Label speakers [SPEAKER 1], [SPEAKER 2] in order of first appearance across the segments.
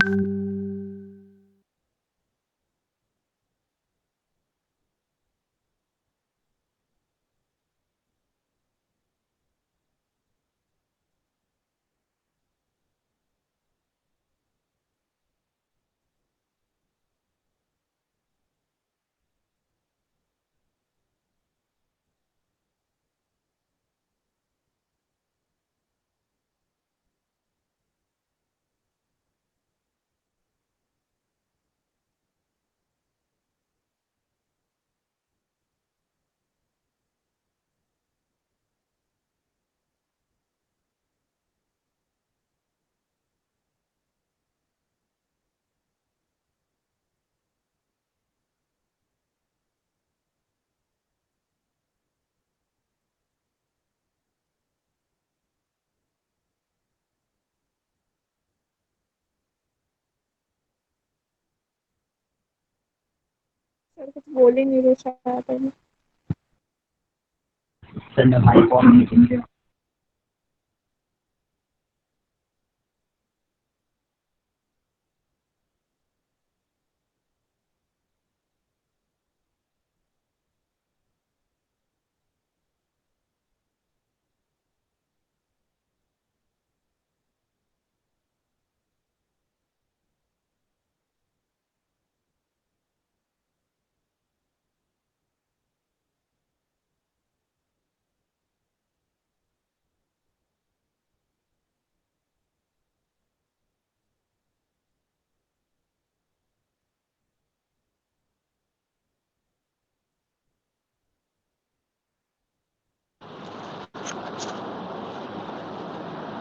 [SPEAKER 1] Sir कुछ बोल ही नहीं रहे शायद।
[SPEAKER 2] सर मैं भाई कॉल मीटिंग पे।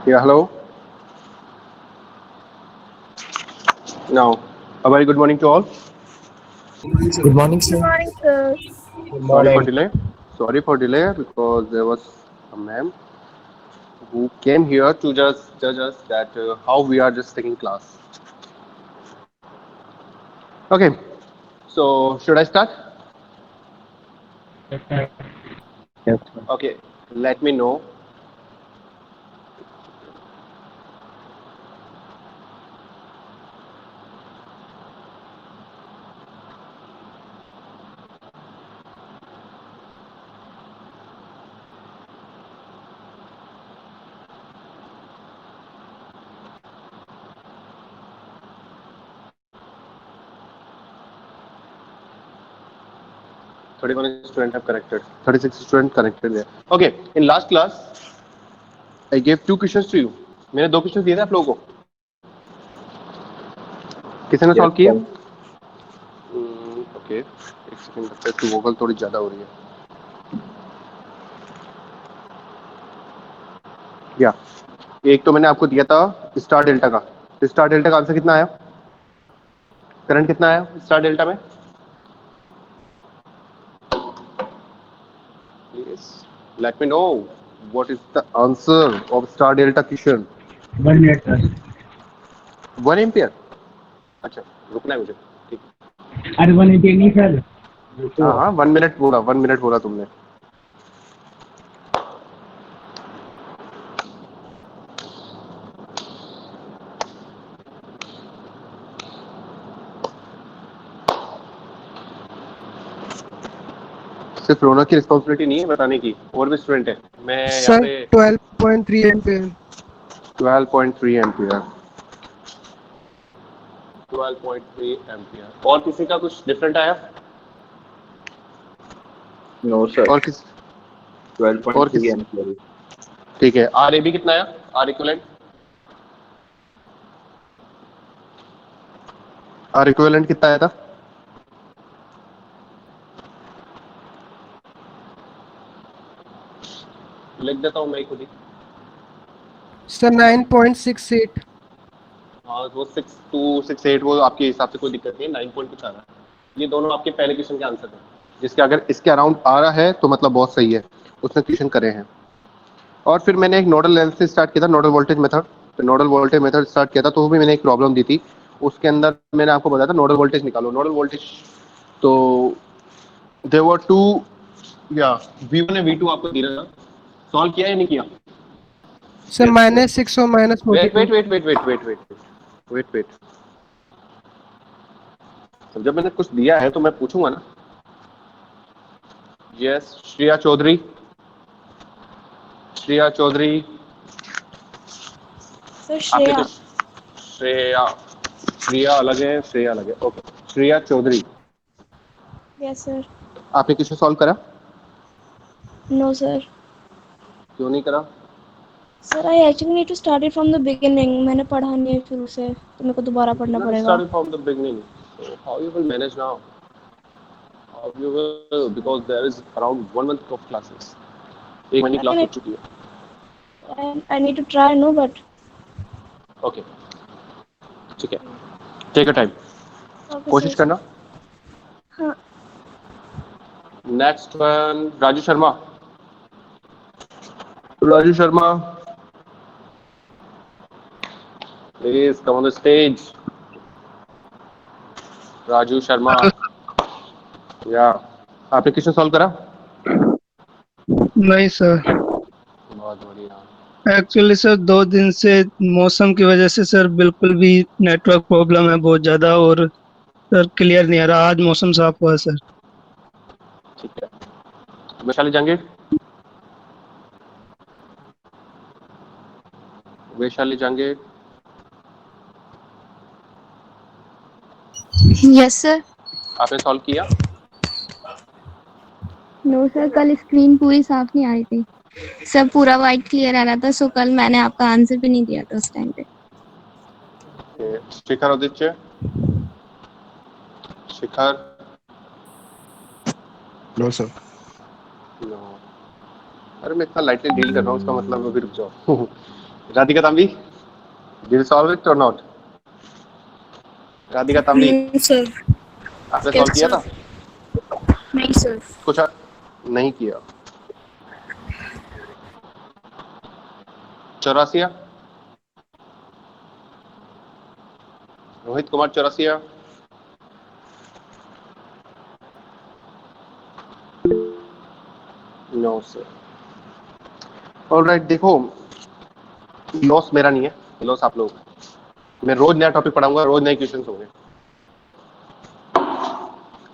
[SPEAKER 3] Yeah, hello. Now, a very good morning to all.
[SPEAKER 2] Good morning
[SPEAKER 1] good
[SPEAKER 2] sir.
[SPEAKER 1] Morning sir.
[SPEAKER 2] Good
[SPEAKER 3] Sorry for
[SPEAKER 2] morning.
[SPEAKER 3] delay. Sorry for delay because there was a ma'am who came here to just judge us that how we are just taking class. Okay, so should I start? Okay, let me know. Thirty-one students have connected. 36 students connected there. Okay, in last class, I gave two questions to you. मैंने दो question दिए थे आप लोगों को. किसने solve किया? Okay, एक सेकंड लगता है वोकल थोड़ी ज्यादा हो रही है. या एक तो मैंने आपको दिया था स्टार डेल्टा का. स्टार डेल्टा का आंसर कितना आया? करंट कितना आया स्टार डेल्टा में? Late me know what is the answer of star delta question.
[SPEAKER 2] 1 minute sir.
[SPEAKER 3] 1 ampere. अच्छा, रुकना है मुझे. ठीक.
[SPEAKER 2] अरे 1 एम्पियर नहीं सर।
[SPEAKER 3] हाँ 1 मिनट बोला. 1 मिनट बोला तुमने. सिर्फ रोना की रिस्पॉन्सिबिलिटी नहीं है बताने की, और भी स्टूडेंट है. मैं यहाँ
[SPEAKER 4] सर
[SPEAKER 3] पे
[SPEAKER 4] 12.3 एम्पीयर.
[SPEAKER 3] 12.3 एम्पियर. 12.3 एम्पियर. और किसी का कुछ डिफरेंट आया?
[SPEAKER 5] No sir.
[SPEAKER 3] और किस
[SPEAKER 5] 12.3 एम्पीयर.
[SPEAKER 3] ठीक है. आर ए बी कितना आया? Are equivalent. आर इक्विवेलेंट कितना आया था? लिख देता हूँ मैं खुद ही.
[SPEAKER 4] सर 9.68.
[SPEAKER 3] हाँ वो 6268 वो आपके हिसाब से कोई दिक्कत नहीं है. 9 पॉइंट कुछ आ रहा है. ये दोनों आपके पहले क्वेश्चन के आंसर हैं, जिसके अगर इसके अराउंड आ रहा है तो मतलब बहुत सही है, उसने क्वेश्चन करे हैं. और फिर मैंने एक नोडल एनालिसिस स्टार्ट किया था, नोडल वोल्टेज मेथड. तो नोडल वोल्टेज मेथड स्टार्ट किया था तो वो भी मैंने एक प्रॉब्लम दी थी. उसके अंदर मैंने आपको बताया था नोडल वोल्टेज निकालो. नोडल वोल्टेज तो देयर वर टू या V1 और V2 आपको दिया था. सॉल्व किया या नहीं किया?
[SPEAKER 4] सर -6 और
[SPEAKER 3] wait
[SPEAKER 4] -42.
[SPEAKER 3] Wait wait wait wait wait wait wait wait wait. तो जब मैंने कुछ दिया है तो मैं पूछूंगा ना. यस, श्रेया चौधरी. श्रेया चौधरी.
[SPEAKER 1] सर
[SPEAKER 3] आपने
[SPEAKER 1] श्रेया.
[SPEAKER 3] तो श्रेया. श्रेया अलग है, श्रेया अलग है. Okay, Shreya Chaudhary.
[SPEAKER 1] Yes sir.
[SPEAKER 3] आपने क्वेश्चन सॉल्व करा?
[SPEAKER 1] No sir.
[SPEAKER 3] क्यों नहीं करा?
[SPEAKER 1] Sir I actually need to start it from the beginning. मैंने पढ़ा नहीं है शुरू से, तो मेरे को दोबारा पढ़ना
[SPEAKER 3] Not
[SPEAKER 1] पड़ेगा.
[SPEAKER 3] started from the beginning. So how you will manage now? How you will, because there is around 1 month of classes. एक महीने क्लास हो चुकी है.
[SPEAKER 1] I need to try. No but
[SPEAKER 3] okay, ठीक है. Take a time.
[SPEAKER 1] ओके
[SPEAKER 3] कोशिश
[SPEAKER 1] sir.
[SPEAKER 3] करना.
[SPEAKER 1] हाँ.
[SPEAKER 3] Next one, Raju Sharma. Raju Sharma, please come on the stage. Raju Sharma. या आपने क्वेश्चन सॉल्व करा?
[SPEAKER 4] नहीं सर,
[SPEAKER 3] बहुत बढ़िया.
[SPEAKER 4] एक्चुअली सर 2 दिन से मौसम की वजह से सर बिल्कुल भी नेटवर्क प्रॉब्लम है बहुत ज़्यादा, और सर क्लियर नहीं आ रहा. आज मौसम साफ हुआ है सर.
[SPEAKER 3] ठीक है. वैशाली जहांगीर. वैशाली जहांगीर.
[SPEAKER 6] Yes sir.
[SPEAKER 3] आपने सॉल्व किया?
[SPEAKER 6] नो सर, कल स्क्रीन पूरी साफ नहीं आ रही थी. सब पूरा वाइट क्लियर आ रहा था, सो कल मैंने आपका आंसर भी नहीं दिया था उस टाइम पे.
[SPEAKER 3] Shikhar Aditya. Shikhar.
[SPEAKER 7] No sir.
[SPEAKER 3] No. अरे मैं इतना लाइटली डील कर रहा हूँ, उसका मतलब अभी रुक जाओ. Radhika Tambi. Did solve it और नॉट? राधिका तांबी,
[SPEAKER 1] सर.
[SPEAKER 3] आपने सॉल्व किया था?
[SPEAKER 1] नहीं सर.
[SPEAKER 3] कुछ नहीं किया. Chaurasia. Rohit Kumar Chaurasia. No sir. Alright, देखो लॉस मेरा नहीं है, लॉस आप लोग. मैं रोज नया टॉपिक पढ़ाऊंगा, रोज नए क्वेश्चंस होंगे.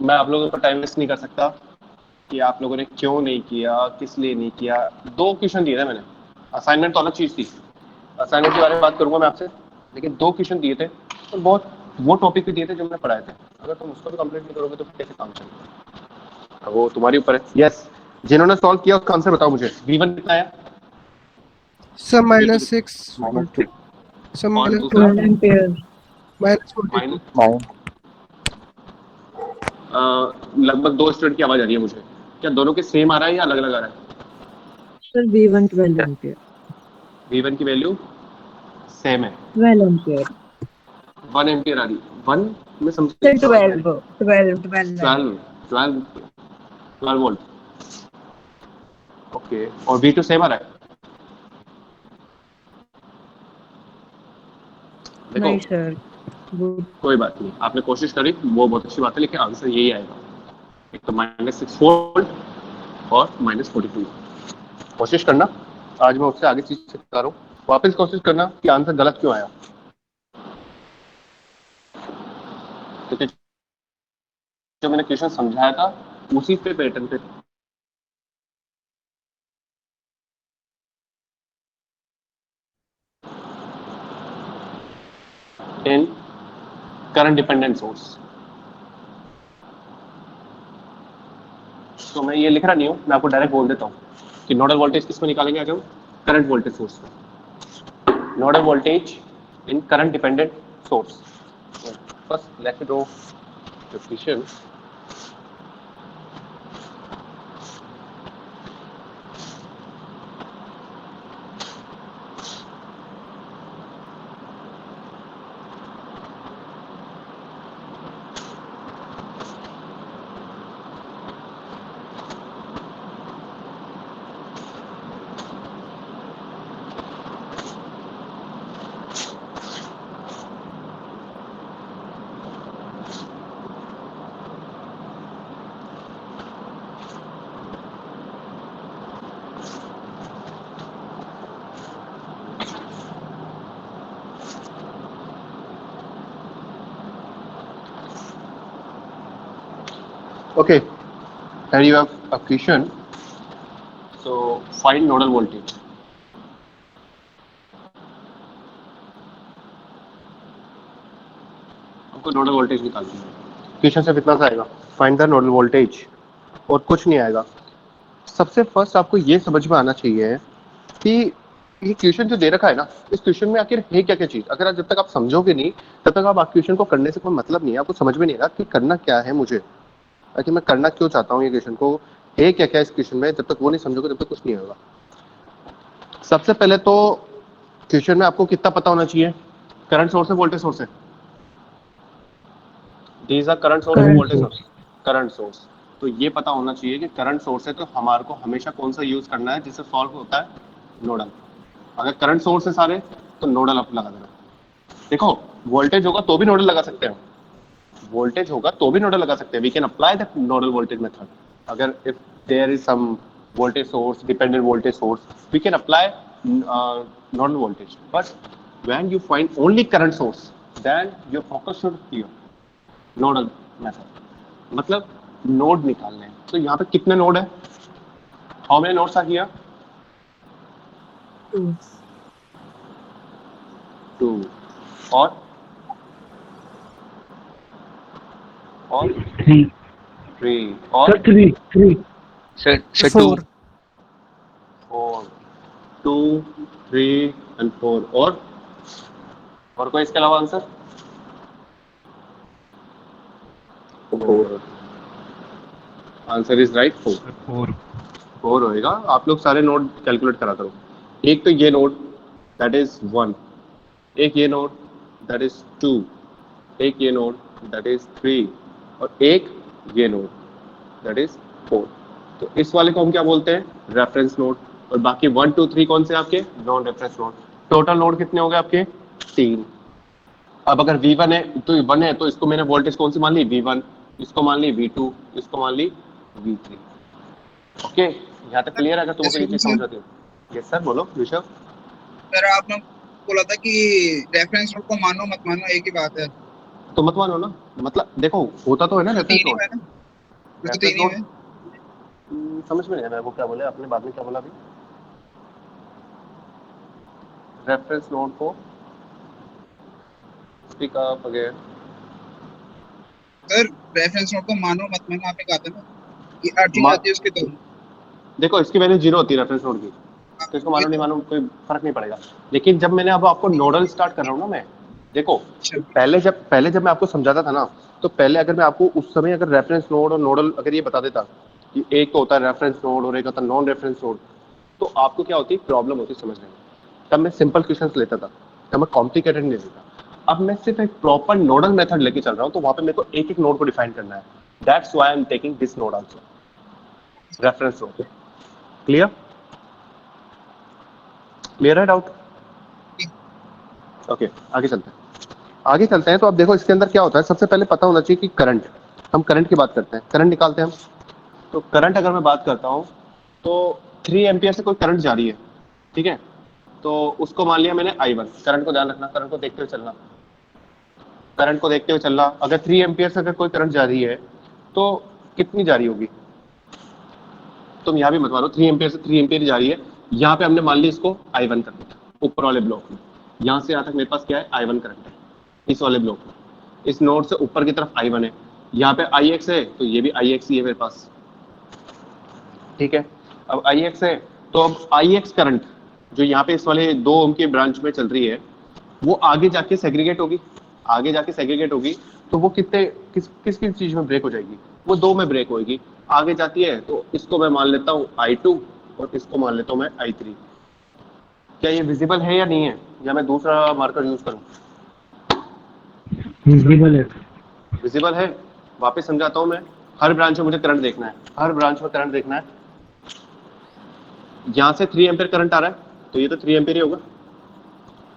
[SPEAKER 3] मैं आप लोगों को टाइम वेस्ट नहीं कर सकता कि आप लोगों ने क्यों नहीं किया, किस लिए नहीं किया. 2 क्वेश्चन दिए थे मैंने. असाइनमेंट तो अलग चीज थी, असाइनमेंट के बारे में बात करूंगा मैं आपसे, लेकिन 2 क्वेश्चन दिए थे और बहुत वो टॉपिक भी दिए थे जो मैंने पढ़ाए थे. अगर तुम उसको भी कंप्लीट नहीं करोगे तो फिर कैसे काम चलेगा, वो तुम्हारे ऊपर है. यस, जिन्होंने सॉल्व किया उसका आंसर बताओ मुझे. V1 कितना आया?
[SPEAKER 4] सर -6. सर
[SPEAKER 3] और दूसरा
[SPEAKER 4] -14.
[SPEAKER 3] माइनस. लगभग 2 स्टूडेंट की आवाज आ रही है मुझे. क्या दोनों के सेम आ रहा है या अलग अलग आ रहा है?
[SPEAKER 8] Sir V1 12 ampere.
[SPEAKER 3] V1 की वैल्यू सेम है.
[SPEAKER 8] 12 एम्पियर.
[SPEAKER 3] 1 एम्पियर आ रही. 1 में समझ.
[SPEAKER 8] Sir 12
[SPEAKER 3] volt. ओके, और V2 सेम आ रहा है?
[SPEAKER 8] नहीं
[SPEAKER 3] देखो
[SPEAKER 8] सर.
[SPEAKER 3] कोई बात नहीं, आपने कोशिश करी, वो बहुत अच्छी बात है, लेकिन आंसर यही आएगा. एक तो -6 वोल्ट और -42. कोशिश करना, आज मैं उससे आगे चीज सिखा रहा हूँ. वापस कोशिश करना कि आंसर गलत क्यों आया. क्योंकि जो मैंने क्वेश्चन समझाया था उसी पे पैटर्न पे इन करंट डिपेंडेंट सोर्स. तो मैं ये लिख रहा नहीं हूँ, मैं आपको डायरेक्ट बोल देता हूँ कि नोडल वोल्टेज किसको निकालेंगे आज हम? Current voltage source. Nodal voltage in current dependent source. First let's draw the equation. Okay, here you have a question. So find nodal voltage. हमको नोडल वोल्टेज निकालनी है. क्वेश्चन सिर्फ इतना सा आएगा, फाइंड द नोडल वोल्टेज, और कुछ नहीं आएगा. सबसे फर्स्ट आपको ये समझ में आना चाहिए कि ये क्वेश्चन जो दे रखा है ना, इस क्वेश्चन में आखिर है क्या क्या चीज. अगर जब तक आप समझोगे नहीं तब तक आप क्वेश्चन को करने से कोई मतलब नहीं है. आपको समझ में नहीं आएगा कि करना क्या है मुझे, कि मैं करना क्यों चाहता हूँ, ये क्वेश्चन को है क्या क्या इस क्वेश्चन में. जब तक वो नहीं समझोगे तब तक कुछ नहीं होगा. सबसे पहले तो क्वेश्चन में आपको कितना पता होना चाहिए, करंट सोर्स है वोल्टेज सोर्स है. These are current source and voltage source. Current source. तो ये पता होना चाहिए कि करंट सोर्स है तो हमारे को हमेशा कौन सा यूज करना है जिससे सॉल्व होता है, नोडल. अगर करंट सोर्स है सारे तो नोडल आप लगा देना. देखो वोल्टेज होगा तो भी नोडल लगा सकते हैं, वोल्टेज होगा तो भी नोडल लगा सकते हैं. We can apply the nodal voltage method. अगर if there is some voltage source, dependent voltage source, we can apply nodal voltage. But when you find only current source then your focus should be nodal method. मतलब node निकालने हैं. तो यहाँ पे कितने node है, how many nodes are here? 2. और 3 और
[SPEAKER 2] 3.
[SPEAKER 5] Sir,
[SPEAKER 3] 4. 2, 3 and 4. और कोई इसके अलावा आंसर? 4. आंसर इज राइट 4 होएगा. आप लोग सारे नोड कैलकुलेट करा करो. एक तो ये नोड दैट इज 1, एक ये नोड दैट इज 2, एक ये नोड दैट इज 3 और एक ये नोड दैट इज 4. तो इस वाले को हम क्या बोलते हैं, रेफरेंस नोड. और बाकी 1, 2, 3 कौन से आपके, non reference node. Total node कितने हो गए आपके, 3. अब अगर V1 है तो 1 है तो इसको मैंने वोल्टेज कौन सी मान ली, V1. इसको मान ली V2, इसको मान ली V3. ओके, यहाँ तक क्लियर है? अगर तुमको ये चीज समझ आती है. यस सर, बोलो ऋषभ.
[SPEAKER 7] सर आपने बोला था कि रेफरेंस नोड को मानो मत मानो एक ही बात है.
[SPEAKER 3] तो मत मानो ना, मतलब देखो होता तो है ना रेफरेंस नोड.
[SPEAKER 7] रेफरेंस नोड
[SPEAKER 3] समझ में नहीं आया वो क्या बोले आपने, बाद में क्या बोला अभी. रेफरेंस नोड को speak up again.
[SPEAKER 7] Sir reference node को मानो मत मानो आपने कहा था ना कि अर्थिंग आती है उसके दो.
[SPEAKER 3] देखो इसकी वैल्यू 0 होती है रेफरेंस नोड की, तो इसको मानो नहीं मानो कोई फर्क नहीं पड़ेगा. लेकिन जब मैंने अब आपको नोडल स्टार्ट कर रहा हूँ ना मैं, देखो पहले जब मैं आपको समझाता था ना, तो पहले अगर मैं आपको उस समय अगर रेफरेंस नोड और नोडल अगर ये बता देता कि एक तो होता है रेफरेंस नोड और एक होता है नॉन रेफरेंस नोड, तो आपको क्या होती प्रॉब्लम होती समझने में. तब मैं सिंपल क्वेश्चंस लेता था, तब मैं कॉम्प्लिकेटेड नहीं लेता. अब मैं सिर्फ एक प्रॉपर नोडल मेथड लेके चल रहा हूँ, तो वहां पे मेरे को एक एक नोड को डिफाइन करना है. That's why I am taking this node also, reference node. Clear है डाउट? ओके, आगे चलते हैं. तो अब देखो इसके अंदर क्या होता है. सबसे पहले पता होना चाहिए कि करंट, हम करंट की बात करते हैं, करंट निकालते हैं हम. तो करंट अगर मैं बात करता हूं तो 3 एम्पियर से कोई करंट जा रही है, ठीक है. तो उसको मान लिया मैंने I1. करंट को ध्यान रखना, करंट को देखते हुए चलना. अगर 3 एम्पियर से अगर कोई करंट जा रही है तो कितनी जा रही होगी, तुम यहाँ भी मत मानो. 3 एम्पियर से 3 एम्पियर जा रही है. यहाँ पे हमने मान लिया इसको I1 कर दिया ऊपर वाले ब्लॉक में. यहाँ से यहाँ तक मेरे पास क्या है, I1 करंट है इस वाले ब्लॉक में. इस नोड से ऊपर की तरफ I1 है. यहाँ पे IX है तो ये भी IX ही है मेरे पास, ठीक है. अब IX है तो अब IX करंट जो यहाँ पे इस वाले 2 ओम की ब्रांच में चल रही है, वो आगे जाके सेग्रीगेट होगी. तो वो किस चीज में ब्रेक हो जाएगी, वो 2 में ब्रेक होगी. आगे जाती है तो इसको मैं मान लेता हूँ I2 और इसको मान लेता हूँ मैं I3. क्या ये विजिबल है या नहीं है, या मैं दूसरा मार्कर यूज करूँ? विजिबल है. वापस समझाता हूँ मैं. हर ब्रांच में मुझे करंट देखना है, यहाँ से 3 एम्पीयर करंट आ रहा है तो ये तो 3 एम्पीयर ही होगा.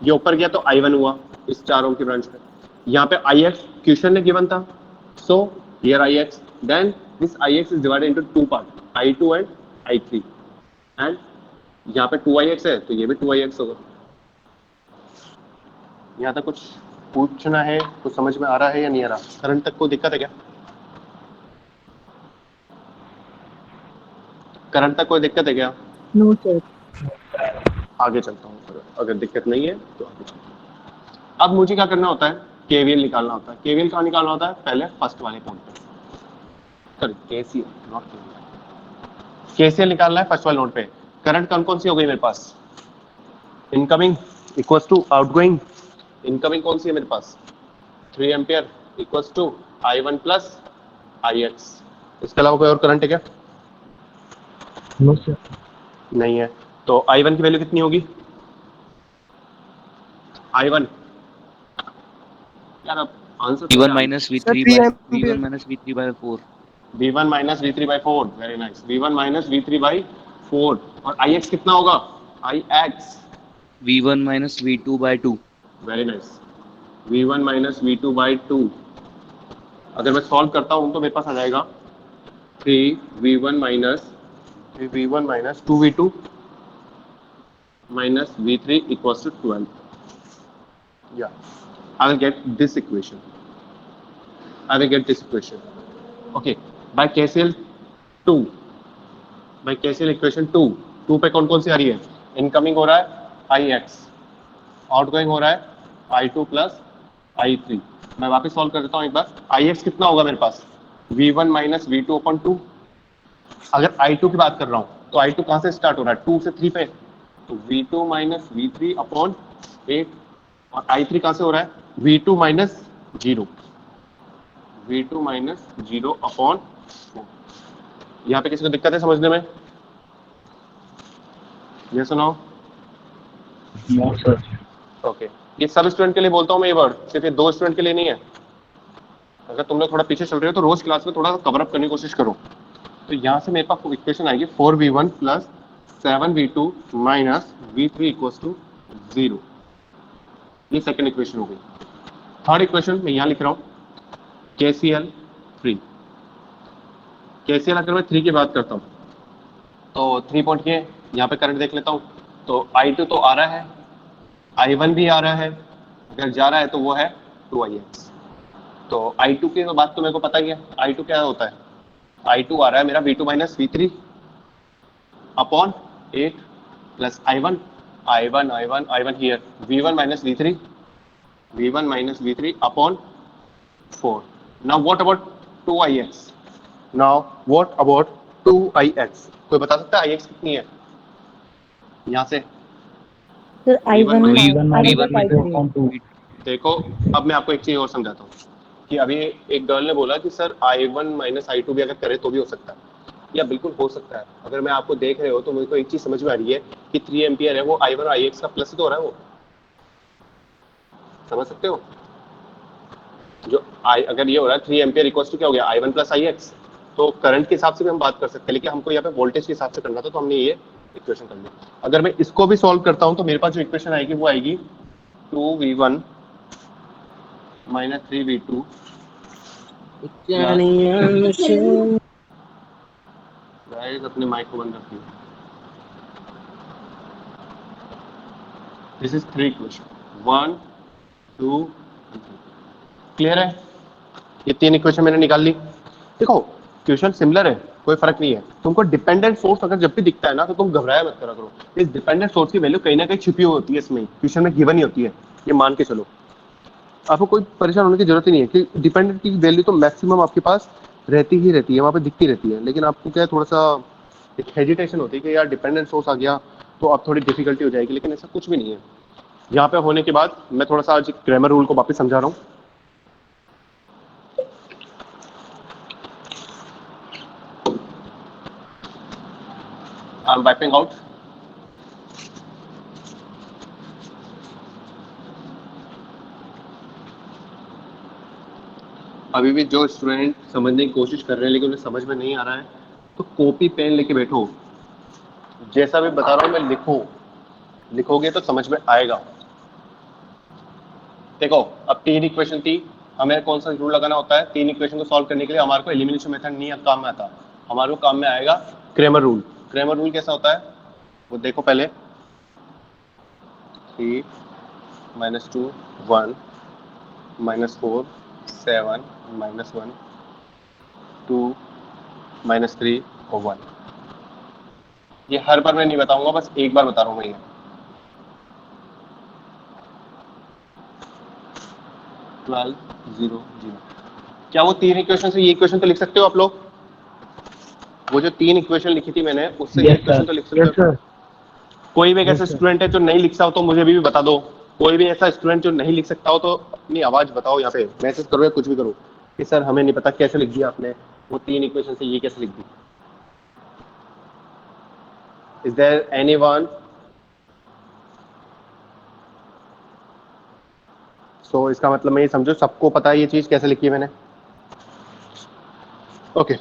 [SPEAKER 3] ये ऊपर गया तो I1 हुआ इस 4 ओम की ब्रांच पे. यहाँ पे IX क्वेश्चन ने गिवन था, so here IX, then this IX is divided into 2 part, I2 and I3. And यहाँ पे 2IX है तो ये भी 2IX होगा. यहाँ तक कुछ पूछना है, कुछ समझ में आ रहा है या नहीं आ रहा? करंट तक कोई दिक्कत है क्या? करंट तक कोई दिक्कत है क्या?
[SPEAKER 8] No sir.
[SPEAKER 3] आगे चलता हूँ फिर, अगर दिक्कत नहीं है तो आगे चलता हूँ। अब मुझे क्या करना होता है? केवीएल निकालना होता है। केवीएल कहाँ निकालना होता है? पहले फर्स्ट वाले पॉइंट पे, sorry KCL not KVL, KCL निकालना है फर्स्ट वाले नोड पे। करंट कौन सी हो गई मेरे पास? Incoming equals to outgoing. Incoming कौन सी है मेरे पास? 3 ampere equals to I1 plus IX। इसके अलावा कोई और करंट है क्या?
[SPEAKER 2] No sir.
[SPEAKER 3] नहीं है। तो I1 की वैल्यू कितनी होगी? I1 यार अब answer
[SPEAKER 9] V1 minus
[SPEAKER 7] sir
[SPEAKER 9] V3
[SPEAKER 7] 3
[SPEAKER 9] by
[SPEAKER 7] ampere.
[SPEAKER 9] V1 minus V3 by 4.
[SPEAKER 3] V1 minus V3 by 4, very nice. V1 minus V3 by 4 और IX कितना होगा? IX
[SPEAKER 9] V1 minus V2 by 2.
[SPEAKER 3] Very nice. V1 minus V2 by 2। अगर मैं solve करता हूं तो मेरे पास आ जाएगा 3V1 minus 2V2 minus V3 equals to 12. Yeah, I will get this equation. Okay, by KCL 2, by KCL equation 2 पे कौन सी आ रही है? इनकमिंग हो रहा है IX, आउटगोइंग हो रहा है I2 प्लस I3। मैं वापस सॉल्व कर देता हूँ एक बार। IX कितना होगा मेरे पास? V1 minus V2 upon 2। अगर I2 की बात कर रहा हूँ तो I2 कहाँ से स्टार्ट हो रहा है? 2 से 3 पे, तो V2 माइनस V3 अपॉन 8। और I3 कहाँ से हो रहा है? V2 minus 0, V2 minus 0 upon 4। यहाँ पे किसी को दिक्कत है समझने में? ये सुनाओ।
[SPEAKER 2] No sir.
[SPEAKER 3] ओके, ये सब स्टूडेंट के लिए बोलता हूँ मैं ये वर्ड, सिर्फ ये 2 स्टूडेंट के लिए नहीं है। अगर तुम लोग थोड़ा पीछे चल रहे हो तो रोज क्लास में थोड़ा कवर अप करने की कोशिश करो। तो यहाँ से मेरे पास इक्वेशन आएगी 4V1 plus 7V2 minus V3 equals to 0। ये सेकंड इक्वेशन हो गई। थर्ड इक्वेशन मैं यहाँ लिख रहा हूँ KCL 3। KCL अगर मैं 3 की बात करता हूँ तो 3 पॉइंट के यहाँ पे करंट देख लेता हूँ। तो I2 तो आ रहा है, I1 भी आ रहा है, अगर जा रहा है तो वो है 2IX। तो I2 की बात तो मेरे को पता ही है। I2 क्या होता है? I2 आ रहा है मेरा V2 minus V3 upon 8 plus I1 here V1 minus V3 upon 4। Now what about 2IX? कोई बता सकता है IX कितनी है यहाँ से?
[SPEAKER 8] Sir I1
[SPEAKER 9] V1
[SPEAKER 8] minus
[SPEAKER 9] minus
[SPEAKER 8] I3।
[SPEAKER 3] देखो, अब मैं आपको एक चीज और समझाता हूँ कि अभी एक गर्ल ने बोला कि सर I1 माइनस I2 भी अगर करे तो भी हो सकता है। या बिल्कुल हो सकता है। अगर मैं आपको देख रहे हो तो मेरे को एक चीज समझ में आ रही है कि 3 एम्पियर है वो I1 और IX का प्लस ही तो हो रहा है। वो समझ सकते हो? जो अगर ये हो रहा है 3 एम्पियर इक्वल्स टू क्या हो गया? I1 plus IX। तो करंट के हिसाब से भी हम बात कर सकते हैं, लेकिन हमको यहाँ पे वोल्टेज के हिसाब से करना था तो हमने ये इक्वेशन कर ली। अगर मैं इसको भी सॉल्व करता हूँ तो मेरे पास जो इक्वेशन आएगी वो आएगी 2V1 माइनस 3V2 गाइस अपने माइक को बंद रखिए। This is 3 equation 1 2 3। क्लियर है? ये 3 इक्वेशन मैंने निकाल ली। देखो क्वेश्चन सिमिलर है, कोई फर्क नहीं है। तुमको डिपेंडेंट सोर्स अगर जब भी दिखता है ना तो तुम घबराया मत करा करो। इस डिपेंडेंट सोर्स की वैल्यू कहीं ना कहीं छिपी हुई होती है, इसमें क्वेश्चन में गिवन ही होती है, ये मान के चलो। आपको कोई परेशान होने की जरूरत ही नहीं है कि डिपेंडेंट की वैल्यू तो मैक्सिमम आपके पास रहती ही रहती है, वहाँ पे दिखती रहती है। लेकिन आपको क्या है, थोड़ा सा एक हेजिटेशन होती है कि यार डिपेंडेंट सोर्स आ गया तो अब थोड़ी डिफिकल्टी हो जाएगी, लेकिन ऐसा कुछ भी नहीं है। यहाँ पे होने के बाद मैं थोड़ा सा आज ग्रामर रूल को वापस समझा रहा हूँ। I am wiping out. अभी भी जो स्टूडेंट समझने की कोशिश कर रहे हैं लेकिन उन्हें समझ में नहीं आ रहा है तो कॉपी पेन लेके बैठो। जैसा भी बता रहा हूँ मैं लिखोगे तो समझ में आएगा। देखो अब 3 इक्वेशन थी, हमें कौन सा रूल लगाना होता है? 3 इक्वेशन को सॉल्व करने के लिए हमारे को एलिमिनेशन मेथड नहीं काम में आता, हमारे को काम में आएगा क्रेमर रूल। क्रेमर रूल कैसा होता है वो देखो पहले। 3 माइनस 2 1 माइनस 4 7 माइनस 1 2 माइनस 3 और 1। ये हर बार मैं नहीं बताऊंगा, बस एक बार बता रहा हूँ मैं ये। ट्वेल्व 0 0। क्या वो 3 इक्वेशन से ये इक्वेशन तो लिख सकते हो आप लोग? वो जो 3 इक्वेशन लिखी थी मैंने, उससे ये
[SPEAKER 2] Yes,
[SPEAKER 3] इक्वेशन
[SPEAKER 2] sir.
[SPEAKER 3] तो लिख सकते
[SPEAKER 2] Yes,
[SPEAKER 3] हो?
[SPEAKER 2] sir.
[SPEAKER 3] कोई भी एक
[SPEAKER 2] Yes,
[SPEAKER 3] ऐसा
[SPEAKER 2] sir.
[SPEAKER 3] स्टूडेंट है जो नहीं लिख सकता हो तो मुझे भी बता दो। कोई भी ऐसा स्टूडेंट जो नहीं लिख सकता हो तो अपनी आवाज बताओ, यहाँ पे मैसेज करो या कुछ भी करो कि सर हमें नहीं पता कैसे लिख दिया आपने, वो 3 इक्वेशन से ये कैसे लिख दी। Is there anyone? सो इसका मतलब मैं ये समझो सबको पता है ये चीज कैसे लिखी है मैंने। ओके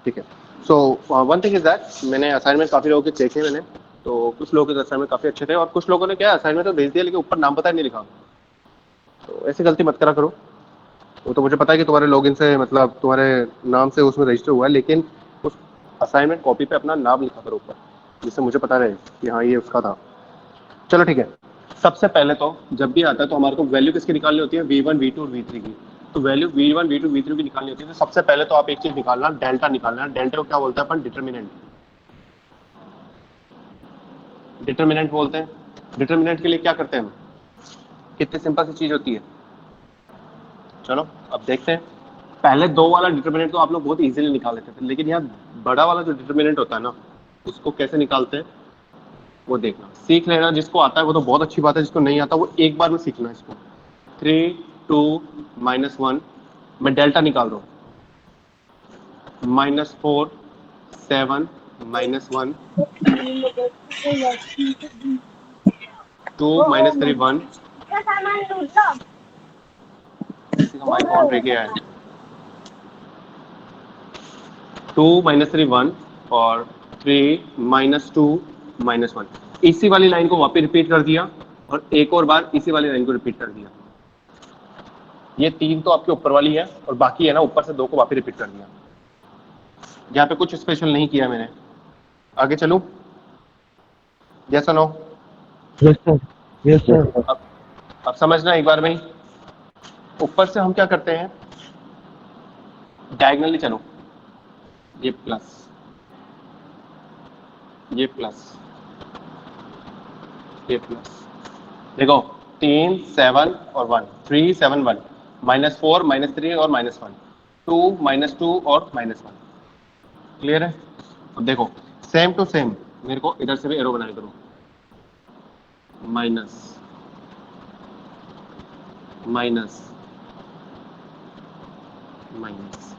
[SPEAKER 3] ठीक है। So one thing is that मैंने असाइनमेंट काफी लोगों के देखे मैंने, तो कुछ लोगों के असाइनमेंट काफी अच्छे थे और कुछ लोगों ने क्या असाइनमेंट तो भेज दिया लेकिन ऊपर नाम पता ही नहीं लिखा। तो ऐसी गलती मत करा करो। वो तो मुझे पता है कि तुम्हारे लॉगिन से मतलब तुम्हारे नाम से उसमें रजिस्टर हुआ है, लेकिन उस असाइनमेंट कॉपी पे अपना नाम लिखा करो ऊपर, जिससे मुझे पता रहे कि हाँ ये उसका था। चलो ठीक है। सबसे पहले तो जब भी आता है तो हमारे को वैल्यू किसकी निकालनी होती है? V1 V2 और V3 की। तो वैल्यू V1 V2 V3 की निकालनी होती है। तो सबसे पहले तो आप एक चीज निकालना, डेल्टा निकालना। डेल्टा को क्या बोलते हैं अपन? डिटरमिनेंट। डिटरमिनेंट बोलते हैं। डिटरमिनेंट के लिए क्या करते हैं हम? कितनी सिंपल सी चीज होती है। चलो अब देखते हैं। पहले 2 वाला डिटरमिनेंट तो आप लोग बहुत इजीली निकाल लेते थे, लेकिन यहाँ बड़ा वाला जो डिटरमिनेंट होता है ना, उसको कैसे निकालते हैं वो देखना, सीख लेना। जिसको आता है वो तो बहुत अच्छी बात है, जिसको नहीं आता वो एक बार में सीखना इसको। 3 2 -1 मैं डेल्टा निकाल रहा हूँ। -4 7 -1 2 -3 1। किसी का माइक ऑन रह गया है। 2 -3 1 और 3 -2 -1। इसी वाली लाइन को वापस रिपीट कर दिया और एक और बार इसी वाली लाइन को रिपीट कर दिया। ये 3 तो आपके ऊपर वाली है और बाकी है ना ऊपर से 2 को वापस रिपीट कर दिया। यहाँ पे कुछ स्पेशल नहीं किया मैंने। आगे चलूं? यस और no?
[SPEAKER 2] Yes, sir. Yes, sir.
[SPEAKER 3] अब समझना एक बार में ही। ऊपर से हम क्या करते हैं, डायगनली चलो। ये प्लस, ये प्लस, ये प्लस। देखो 3 7 और 1, 3 7 1 -4 -3 और -1, 2 -2 और -1। क्लियर है? अब देखो सेम टू सेम मेरे को इधर से भी एरो बनाया करो। Minus minus minus.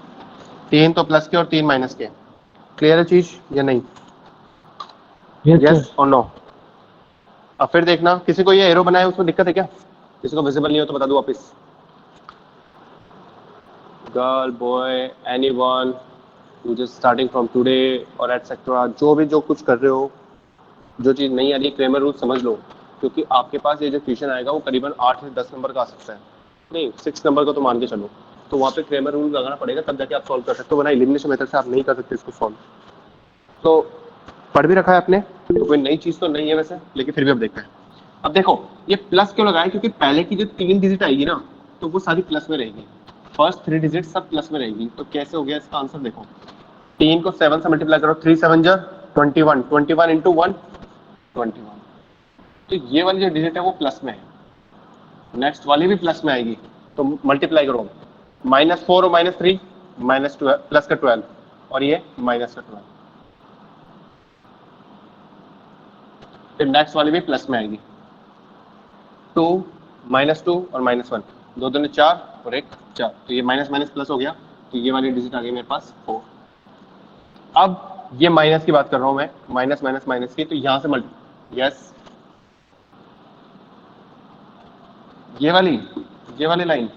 [SPEAKER 3] 3 तो प्लस के और 3 माइनस के। क्लियर है चीज या नहीं?
[SPEAKER 2] Yes, sir.
[SPEAKER 3] यस और नो? अब फिर देखना, किसी को ये एरो बनाया उसमें दिक्कत है क्या? किसी को विजिबल नहीं हो तो बता दो वापस। Girl boy anyone you just starting from today और एटसेट्रा, जो भी जो कुछ कर रहे हो, जो चीज नहीं आ रही क्रेमर रूल समझ लो, क्योंकि आपके पास ये जो क्वेश्चन आएगा वो करीबन 8 से 10 नंबर का आ सकता है, नहीं 6 नंबर का तो मान के चलो। तो वहाँ पे क्रेमर रूल लगाना पड़ेगा तब जाके आप सॉल्व कर सकते हो, वरना एलिमिनेशन मेथड से आप नहीं कर सकते इसको सॉल्व। तो पढ़ भी रखा है आपने, तो कोई नई चीज तो नहीं है वैसे, लेकिन फिर भी अब देखते हैं। अब देखो ये प्लस क्यों लगाया, क्योंकि पहले की जो 3 डिजिट आएगी ना तो वो सारी प्लस में रहेगी। फर्स्ट 3 डिजिट सब प्लस में रहेगी। तो कैसे हो गया इसका आंसर देखो, 3 को 7 से मल्टीप्लाई करो, 3 7 जा 21, 21 इंटू 1 21। तो ये वाली जो डिजिट है वो प्लस में है, नेक्स्ट वाली भी प्लस में आएगी, तो मल्टीप्लाई करो। -4 और -3 -12 प्लस का 12 और ये माइनस का 12। फिर नेक्स्ट वाली भी प्लस में आएगी, 2 -2 और -1, 2 दूनी 4 और 1 4। तो ये माइनस माइनस प्लस हो गया, तो ये वाली डिजिट आ गई मेरे पास 4। अब ये माइनस की बात कर रहा हूं मैं, माइनस माइनस माइनस की, तो यहां से मल्टी यस ये वाली लाइन,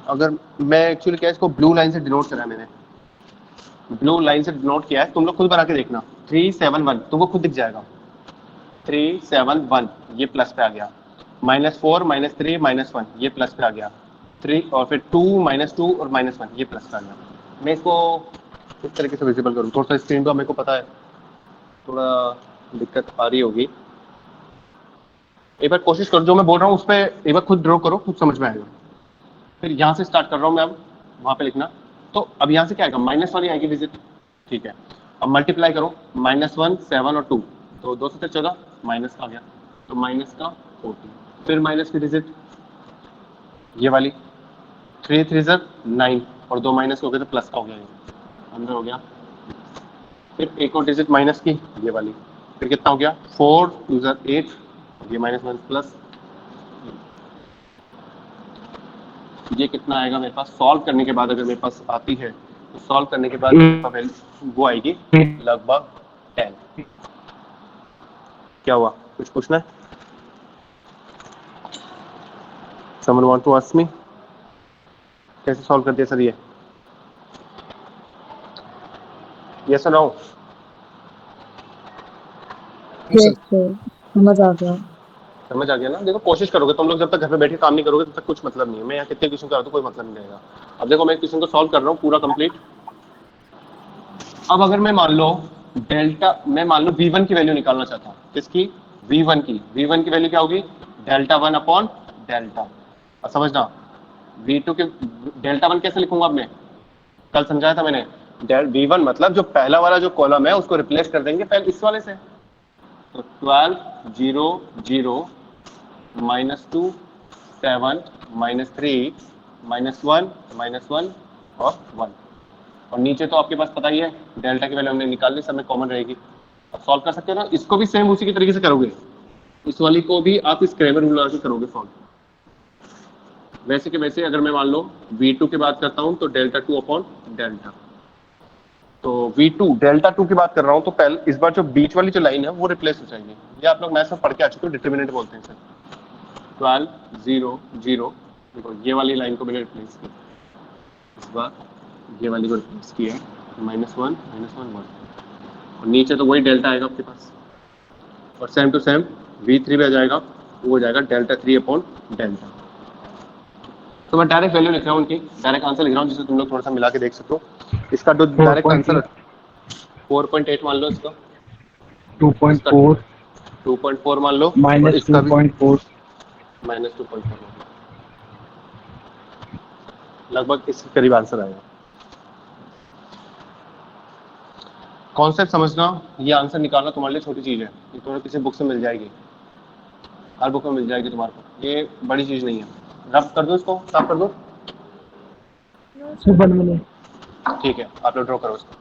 [SPEAKER 3] अगर मैं एक्चुअली क्या इसको ब्लू लाइन से डिनोट करा है, मैंने ब्लू लाइन से डिनोट किया है, तुम लोग खुद बना के देखना। 3 7 1 तुमको खुद दिख जाएगा, 3 7 1 ये प्लस पे आ गया, -4 -3 -1 ये प्लस पे आ गया, 3 और फिर 2 -2 और -1 ये प्लस पे आ गया। मैं इसको इस तरीके से विजिबल करूँ, थोड़ा सा स्क्रीन पर मेरे को पता है थोड़ा दिक्कत आ रही होगी। एक बार कोशिश करो, जो मैं बोल रहा हूँ उस पर एक बार खुद ड्रॉ करो, खुद समझ में आएगा। फिर यहाँ से स्टार्ट कर रहा हूँ मैं, अब वहाँ पे लिखना। तो अब यहाँ से क्या आएगा, माइनस वाली आएगी डिजिट, ठीक है। अब मल्टीप्लाई करो, -1 7 और 2, तो 2 से 14 माइनस का आ गया, तो माइनस का 40, फिर माइनस की डिजिट ये वाली 3 3 9 और 2 माइनस हो गए तो प्लस का हो गया, ये अंदर हो गया। फिर एक और डिजिट माइनस की ये वाली, फिर कितना हो गया 4 2 8, ये माइनस माइनस प्लस, ये कितना आएगा मेरे पास सॉल्व करने के बाद, अगर मेरे पास आती है तो सॉल्व करने के बाद मेरे पास वैल्यू वो आएगी लगभग 10। क्या हुआ, कुछ पूछना है? Someone want to ask me? कैसे सॉल्व कर दिया सर ये? Yes or no?
[SPEAKER 8] Yes sir, समझ आ गया।
[SPEAKER 3] समझ आ गया ना? देखो कोशिश करोगे तुम लोग, जब तक घर पे बैठ के काम नहीं करोगे तब तक कुछ मतलब नहीं है। मैं यहाँ कितने क्वेश्चन कर रहा हूँ कोई मतलब नहीं रहेगा। अब देखो मैं क्वेश्चन को सॉल्व कर रहा हूँ पूरा कंप्लीट। अब अगर मैं मान लो V1 की वैल्यू निकालना चाहता हूँ, किसकी? V1 की वैल्यू क्या होगी? Delta 1 upon delta. और समझना V2 के डेल्टा 1 कैसे लिखूंगा अब मैं? कल समझाया था मैंने। V1 मतलब जो पहला वाला जो कॉलम है उसको रिप्लेस कर देंगे पहले इस वाले से। तो 12 0 0 -2 7 -3 -1 और 1, और नीचे तो आपके पास पता ही है डेल्टा की वैल्यू हमने निकाल ली, सब में कॉमन रहेगी। अब सॉल्व कर सकते हो ना, इसको भी सेम उसी की तरीके से करोगे, इस वाली को भी आप इस क्रैमर रूल लगा के करोगे सॉल्व। वैसे के वैसे अगर मैं मान लो V2 की बात करता हूं तो डेल्टा 2 अपॉन डेल्टा, तो V2 डेल्टा 2 की बात कर रहा हूं तो पहले इस बार जो बीच वाली जो लाइन है वो रिप्लेस हो जाएगी। ये आप लोग मैथ्स में पढ़ के आ चुके हो, डिटरमिनेंट बोलते हैं सर। 12 0 0, देखो ये वाली लाइन को मैंने रिप्लेस किया, इस बार ये वाली को रिप्लेस किया, -1 -1 1, और नीचे तो वही डेल्टा आएगा आपके पास, और सेम टू सेम V3 पे आ जाएगा, वो हो जाएगा डेल्टा 3 अपॉन डेल्टा। तो मैं डायरेक्ट वैल्यू लिख रहा हूँ उनकी, डायरेक्ट आंसर लिख रहा हूँ जिससे तुम लोग थोड़ा सा मिला के देख सकते हो। इसका जो डायरेक्ट आंसर 4.8 मान लो, इसका
[SPEAKER 2] 2.4
[SPEAKER 3] 2.4 मान लो, और
[SPEAKER 2] माइनस
[SPEAKER 3] इसका भी
[SPEAKER 2] -2.4
[SPEAKER 3] -2.4 लगभग इसके करीब आंसर आएगा। कॉन्सेप्ट समझना, ये आंसर निकालना तुम्हारे लिए छोटी चीज है, ये तुम्हें किसी बुक से मिल जाएगी, हर बुक में मिल जाएगी तुम्हारे को, ये बड़ी चीज नहीं है। रफ कर दो इसको, साफ कर दो,
[SPEAKER 2] सुपर मिले।
[SPEAKER 3] ठीक है आप लोग ड्रॉ करो इसको।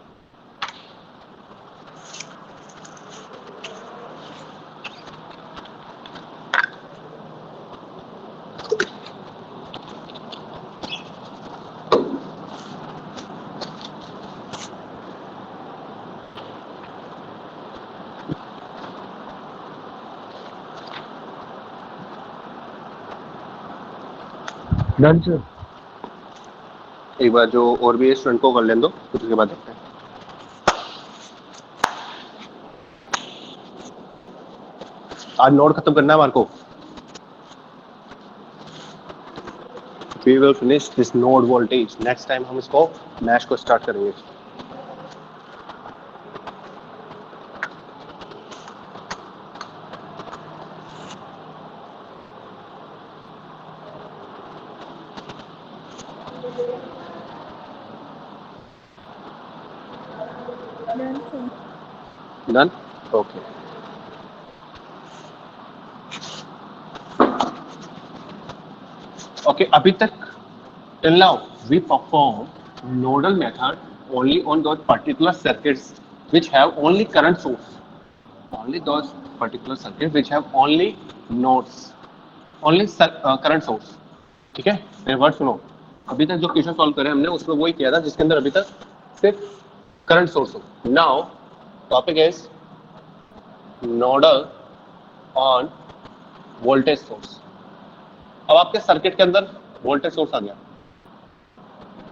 [SPEAKER 2] Done sir.
[SPEAKER 3] एक बार जो और भी स्टूडेंट को कर लेने दो, फिर उसके बाद देखते हैं। आज नोट खत्म करना है हमारे को। We will finish this node voltage. Next time हम इसको मैश को स्टार्ट करेंगे। Done? Okay. Okay, अभी तक till now we perform nodal method only on those particular circuits which have only current source. Only those particular circuits which have only nodes, only current source. ठीक है, मेरे word सुनो। अभी तक जो question solve करे हमने उसमें वही किया था जिसके अंदर अभी तक सिर्फ करंट सोर्स हो। Now topic is nodal on voltage source. अब आपके सर्किट के अंदर वोल्टेज सोर्स आ गया,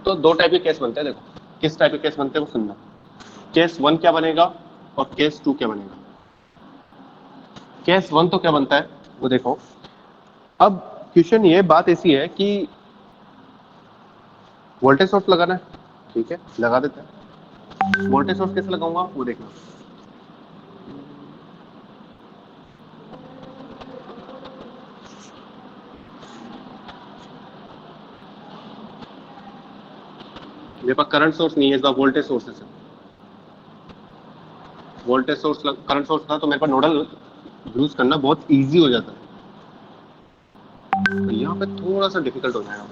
[SPEAKER 3] तो दो टाइप के केस बनते हैं। देखो किस टाइप के केस बनते हैं वो सुनना। केस 1 क्या बनेगा और केस 2 क्या बनेगा। केस 1 तो क्या बनता है वो देखो। अब क्वेश्चन ये बात ऐसी है कि वोल्टेज सोर्स लगाना है, ठीक है लगा देते हैं। वोल्टेज सोर्स कैसे लगाऊंगा वो देखना। मेरे पास करंट सोर्स नहीं है, इस बार वोल्टेज सोर्स है। वोल्टेज सोर्स करंट सोर्स था तो मेरे पास नोडल यूज करना बहुत इजी हो जाता है। तो यहाँ पे थोड़ा सा डिफिकल्ट हो जाएगा।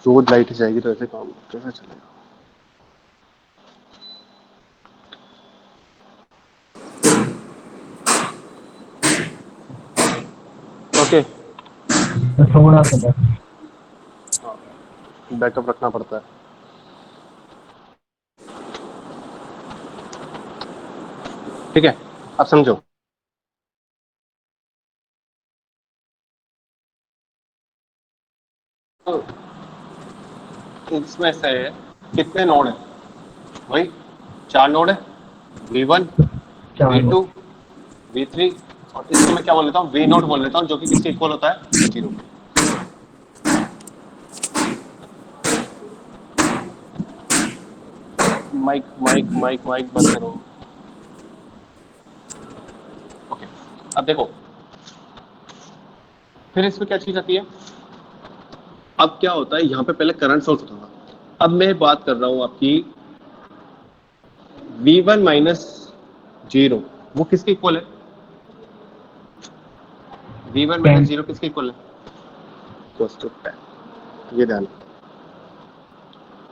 [SPEAKER 3] रोज लाइट जाएगी तो ऐसे काम कैसे चलेगा? ओके,
[SPEAKER 2] थोड़ा सा
[SPEAKER 3] बैकअप रखना पड़ता है। ठीक है, अब समझो। तो इसमें से कितने नोड है? वही 4 नोड है, V1, V2, V3 और इसको मैं क्या बोल लेता हूँ, V0 बोल लेता हूँ, जो कि किसके इक्वल होता है? 0। माइक माइक माइक माइक बंद करो। ओके, अब देखो फिर इसमें क्या चीज आती है। अब क्या होता है, यहाँ पे पहले करंट सोर्स होता था, अब मैं बात कर रहा हूँ आपकी V1 माइनस 0, वो किसके इक्वल है? V1 माइनस 0 किसके इक्वल है? Equals to 10। ये ध्यान,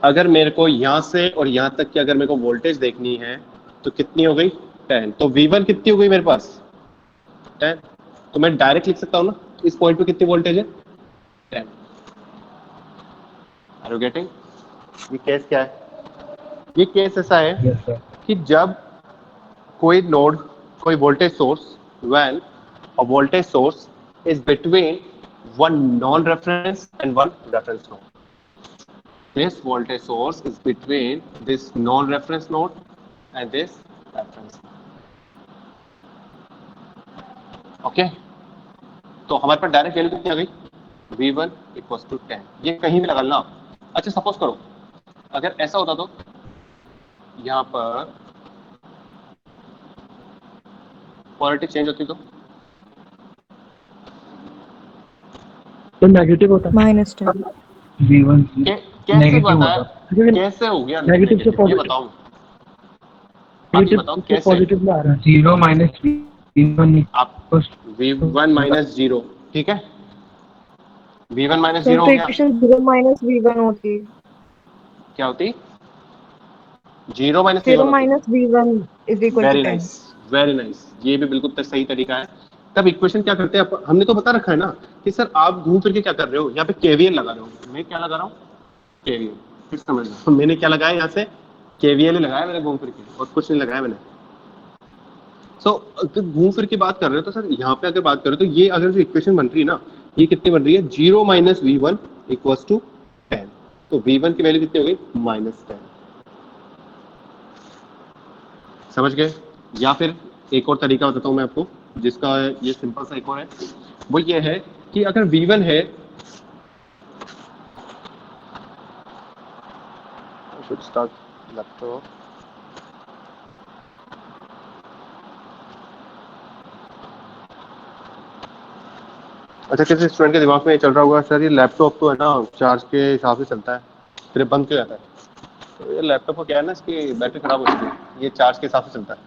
[SPEAKER 3] अगर मेरे को यहाँ से और यहाँ तक की अगर मेरे को वोल्टेज देखनी है तो कितनी हो गई? 10। तो V1 कितनी हो गई मेरे पास? 10। तो मैं डायरेक्ट लिख सकता हूँ ना, इस पॉइंट पे कितनी वोल्टेज है? 10। Are you getting? ये केस क्या है? ये केस ऐसा है
[SPEAKER 2] यस सर।
[SPEAKER 3] कि जब कोई नोड, कोई voltage source, when a voltage source is between one non reference and one reference node, this voltage source is between this non-reference node and this reference node. Okay? तो हमारे पास direct value कितनी आ गई? V1 equals to 10। ये कहीं भी लगा लेना आप। अच्छा सपोज करो अगर ऐसा होता तो यहाँ पर पोलैरिटी चेंज होती
[SPEAKER 2] तो नेगेटिव होता
[SPEAKER 8] -10
[SPEAKER 2] V1
[SPEAKER 3] कैसे
[SPEAKER 2] नेगेटिव
[SPEAKER 3] बताया?
[SPEAKER 2] होता,
[SPEAKER 3] कैसे हो गया
[SPEAKER 2] नेगेटिव से
[SPEAKER 3] ये
[SPEAKER 2] पॉजिटिव,
[SPEAKER 3] बताओ, आप ही बताओ
[SPEAKER 2] नेगेटिव से
[SPEAKER 3] कैसे?
[SPEAKER 2] पॉजिटिव में आ रहा है। 0 माइनस V1
[SPEAKER 3] आप V1 माइनस 0, ठीक है, V1 माइनस
[SPEAKER 8] सर
[SPEAKER 3] 0 हो
[SPEAKER 8] तो
[SPEAKER 3] गया।
[SPEAKER 8] इक्वेशन 0 माइनस V1 होती है।
[SPEAKER 3] क्या होती? 0 minus
[SPEAKER 8] 0
[SPEAKER 3] V1
[SPEAKER 8] minus V1 is equal to
[SPEAKER 3] very
[SPEAKER 8] 10।
[SPEAKER 3] Nice, very nice. ये भी बिल्कुल सही तरीका है। तब इक्वेशन क्या करते हैं, हमने तो बता रखा है ना कि सर आप घूम फिर के क्या कर रहे हो, यहाँ पे केवीएल लगा रहे हो। मैं क्या लगा रहा हूँ? केवीएल। फिर समझना, तो मैंने क्या लगाया यहाँ से? केवीएल ही लगाया मैंने घूम फिर के, और कुछ नहीं लगाया मैंने। सो अगर घूम फिर के बात कर रहे हो तो सर यहाँ पे अगर बात करें तो ये अगर जो इक्वेशन बन रही है ना, ये कितनी बन रही है? 0 माइनस V1 इक्वल्स टू 10। तो V1 की वैल्यू कितनी हो गई? -10। समझ गए? या फिर एक और तरीका बताता हूँ मैं आपको, जिसका ये सिंपल सा एक और है। वो ये है कि अगर V1 है, should start laptop. अच्छा, किसी स्टूडेंट के दिमाग में ये चल रहा होगा सर ये लैपटॉप तो है ना चार्ज के हिसाब से चलता है, फिर बंद क्यों जाता है? तो ये लैपटॉप को क्या है ना, इसकी बैटरी खराब हो चुकी है, ये चार्ज के हिसाब से चलता है।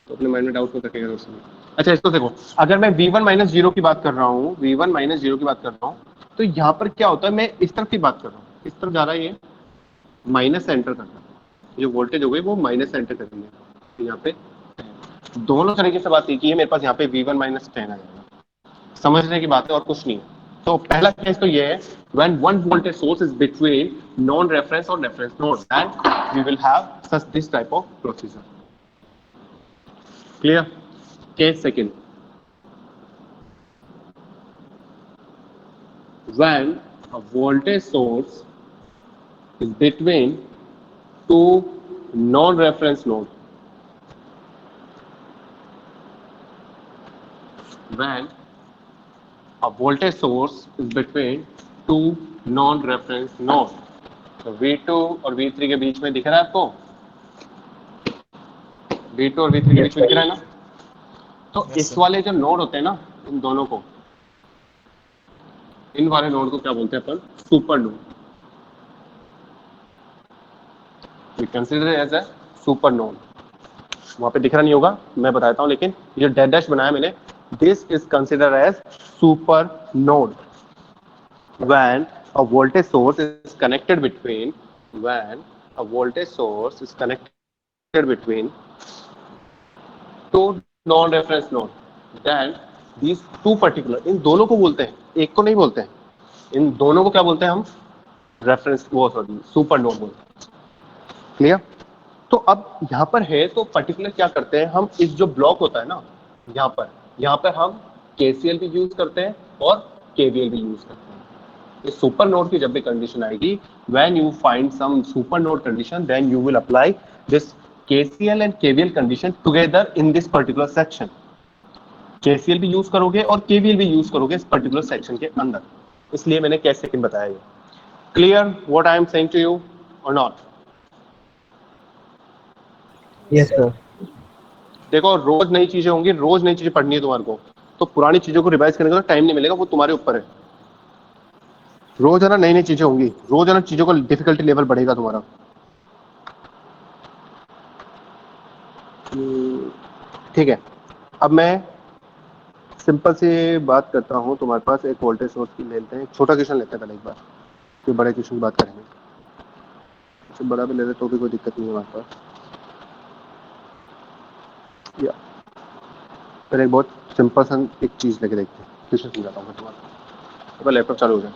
[SPEAKER 3] तो अपने माइंड में डाउट मत रखिएगा उसमें। अच्छा इसको देखो, अगर मैं V1 माइनस 0 की बात कर रहा हूँ, V1 माइनस 0 की बात कर रहा हूँ, तो यहाँ पर क्या होता है, मैं इस तरफ की बात कर रहा हूँ, इस तरफ जा रहा है, ये माइनस से एंटर करना है, जो वोल्टेज हो गई वो माइनस से एंटर करेंगे। तो यहाँ पे दोनों तरीके से बात की है, मेरे पास यहाँ पे V1 माइनस 10 आ जाएगा। समझने की बात है और कुछ नहीं है। तो पहला केस तो ये है, when one voltage source is between non-reference or reference node, and we will have such this type of procedure. Clear? Case second, when a voltage source is between two non-reference node, when a voltage source is between two non-reference nodes, तो V2 और V3 के बीच में दिख रहा है आपको? V2 और V3 के बीच में दिख रहा है ना? तो इस वाले जो नोड होते हैं ना, इन दोनों को, इन वाले नोड को क्या बोलते हैं अपन? Super node. We consider as a super node. वहां पे दिख रहा नहीं होगा, मैं बताता हूं, लेकिन ये डैश डैश बनाया मैंने, this is consider as super node when a voltage source is connected between two non-reference node, then these two particular, इन दोनों को बोलते हैं, एक को नहीं बोलते हैं, इन दोनों को क्या बोलते हैं हम? रेफरेंस, वो सॉरी सुपर नोड बोलते हैं। क्लियर? तो अब यहाँ पर है तो पर्टिकुलर क्या करते हैं हम, इस जो ब्लॉक होता है ना यहाँ पर हम KCL भी यूज करते हैं और KVL भी यूज करते हैं। इस सुपर नोड की जब भी कंडीशन आएगी, when you find some super node condition, then you will apply this KCL and KVL condition together in this particular section. KCL भी यूज करोगे और KVL भी यूज करोगे इस पर्टिकुलर सेक्शन के अंदर, इसलिए मैंने कैसे सेकंड बताया ये। Clear what I am saying to you और नॉट?
[SPEAKER 2] Yes sir.
[SPEAKER 3] देखो, रोज नई चीजें होंगी, रोज नई चीजें पढ़नी है तुम्हारे को, तो पुरानी चीजों को रिवाइज करने का टाइम नहीं मिलेगा, वो तुम्हारे ऊपर है। रोज है ना नई नई चीजें होंगी, रोज है ना चीजों का डिफिकल्टी लेवल बढ़ेगा तुम्हारा। ठीक है, अब मैं सिंपल सी बात करता हूँ तुम्हारे पास, एक वोल्टेज सोर्स की लेते हैं, एक छोटा क्वेश्चन लेते हैं पहले एक बार, फिर बड़े क्वेश्चन की बात करेंगे। तो बड़ा भी ले लेते तो भी कोई दिक्कत नहीं है हमारे पास। या फिर एक बहुत सिंपल सा एक चीज लेके देखते हैं, क्वेश्चन समझाता हूँ मैं तुम्हारा। लैपटॉप चालू हो जाए।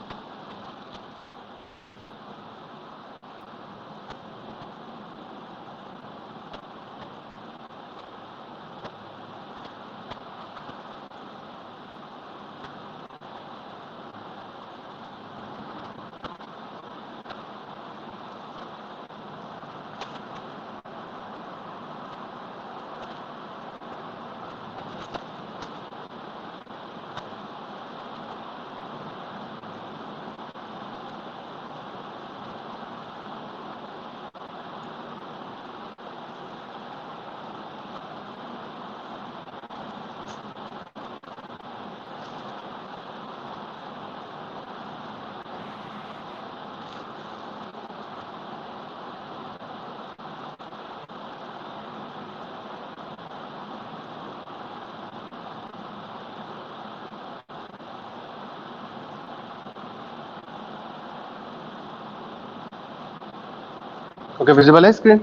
[SPEAKER 3] ओके, विजिबल है स्क्रीन?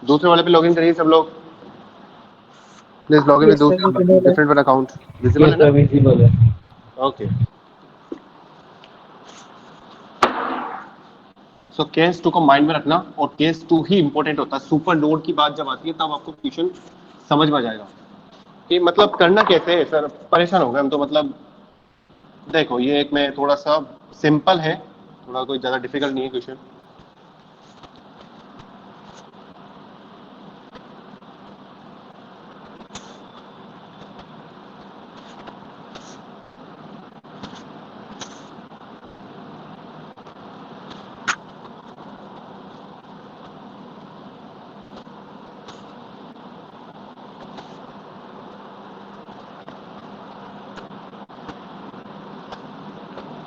[SPEAKER 3] दूसरे वाले पे लॉगिन करिए सब लोग, please login with different one account. Visible है ना?
[SPEAKER 2] विजिबल है।
[SPEAKER 3] ओके, सो केस 2 को माइंड में रखना, और केस 2 ही इंपॉर्टेंट होता है। सुपर नोड की बात जब आती है तब आपको क्वेश्चन समझ में आ जाएगा कि मतलब करना कैसे है। सर परेशान हो गए हम तो, मतलब देखो ये एक में थोड़ा सा सिंपल है, थोड़ा कोई ज्यादा डिफिकल्ट नहीं है क्वेश्चन।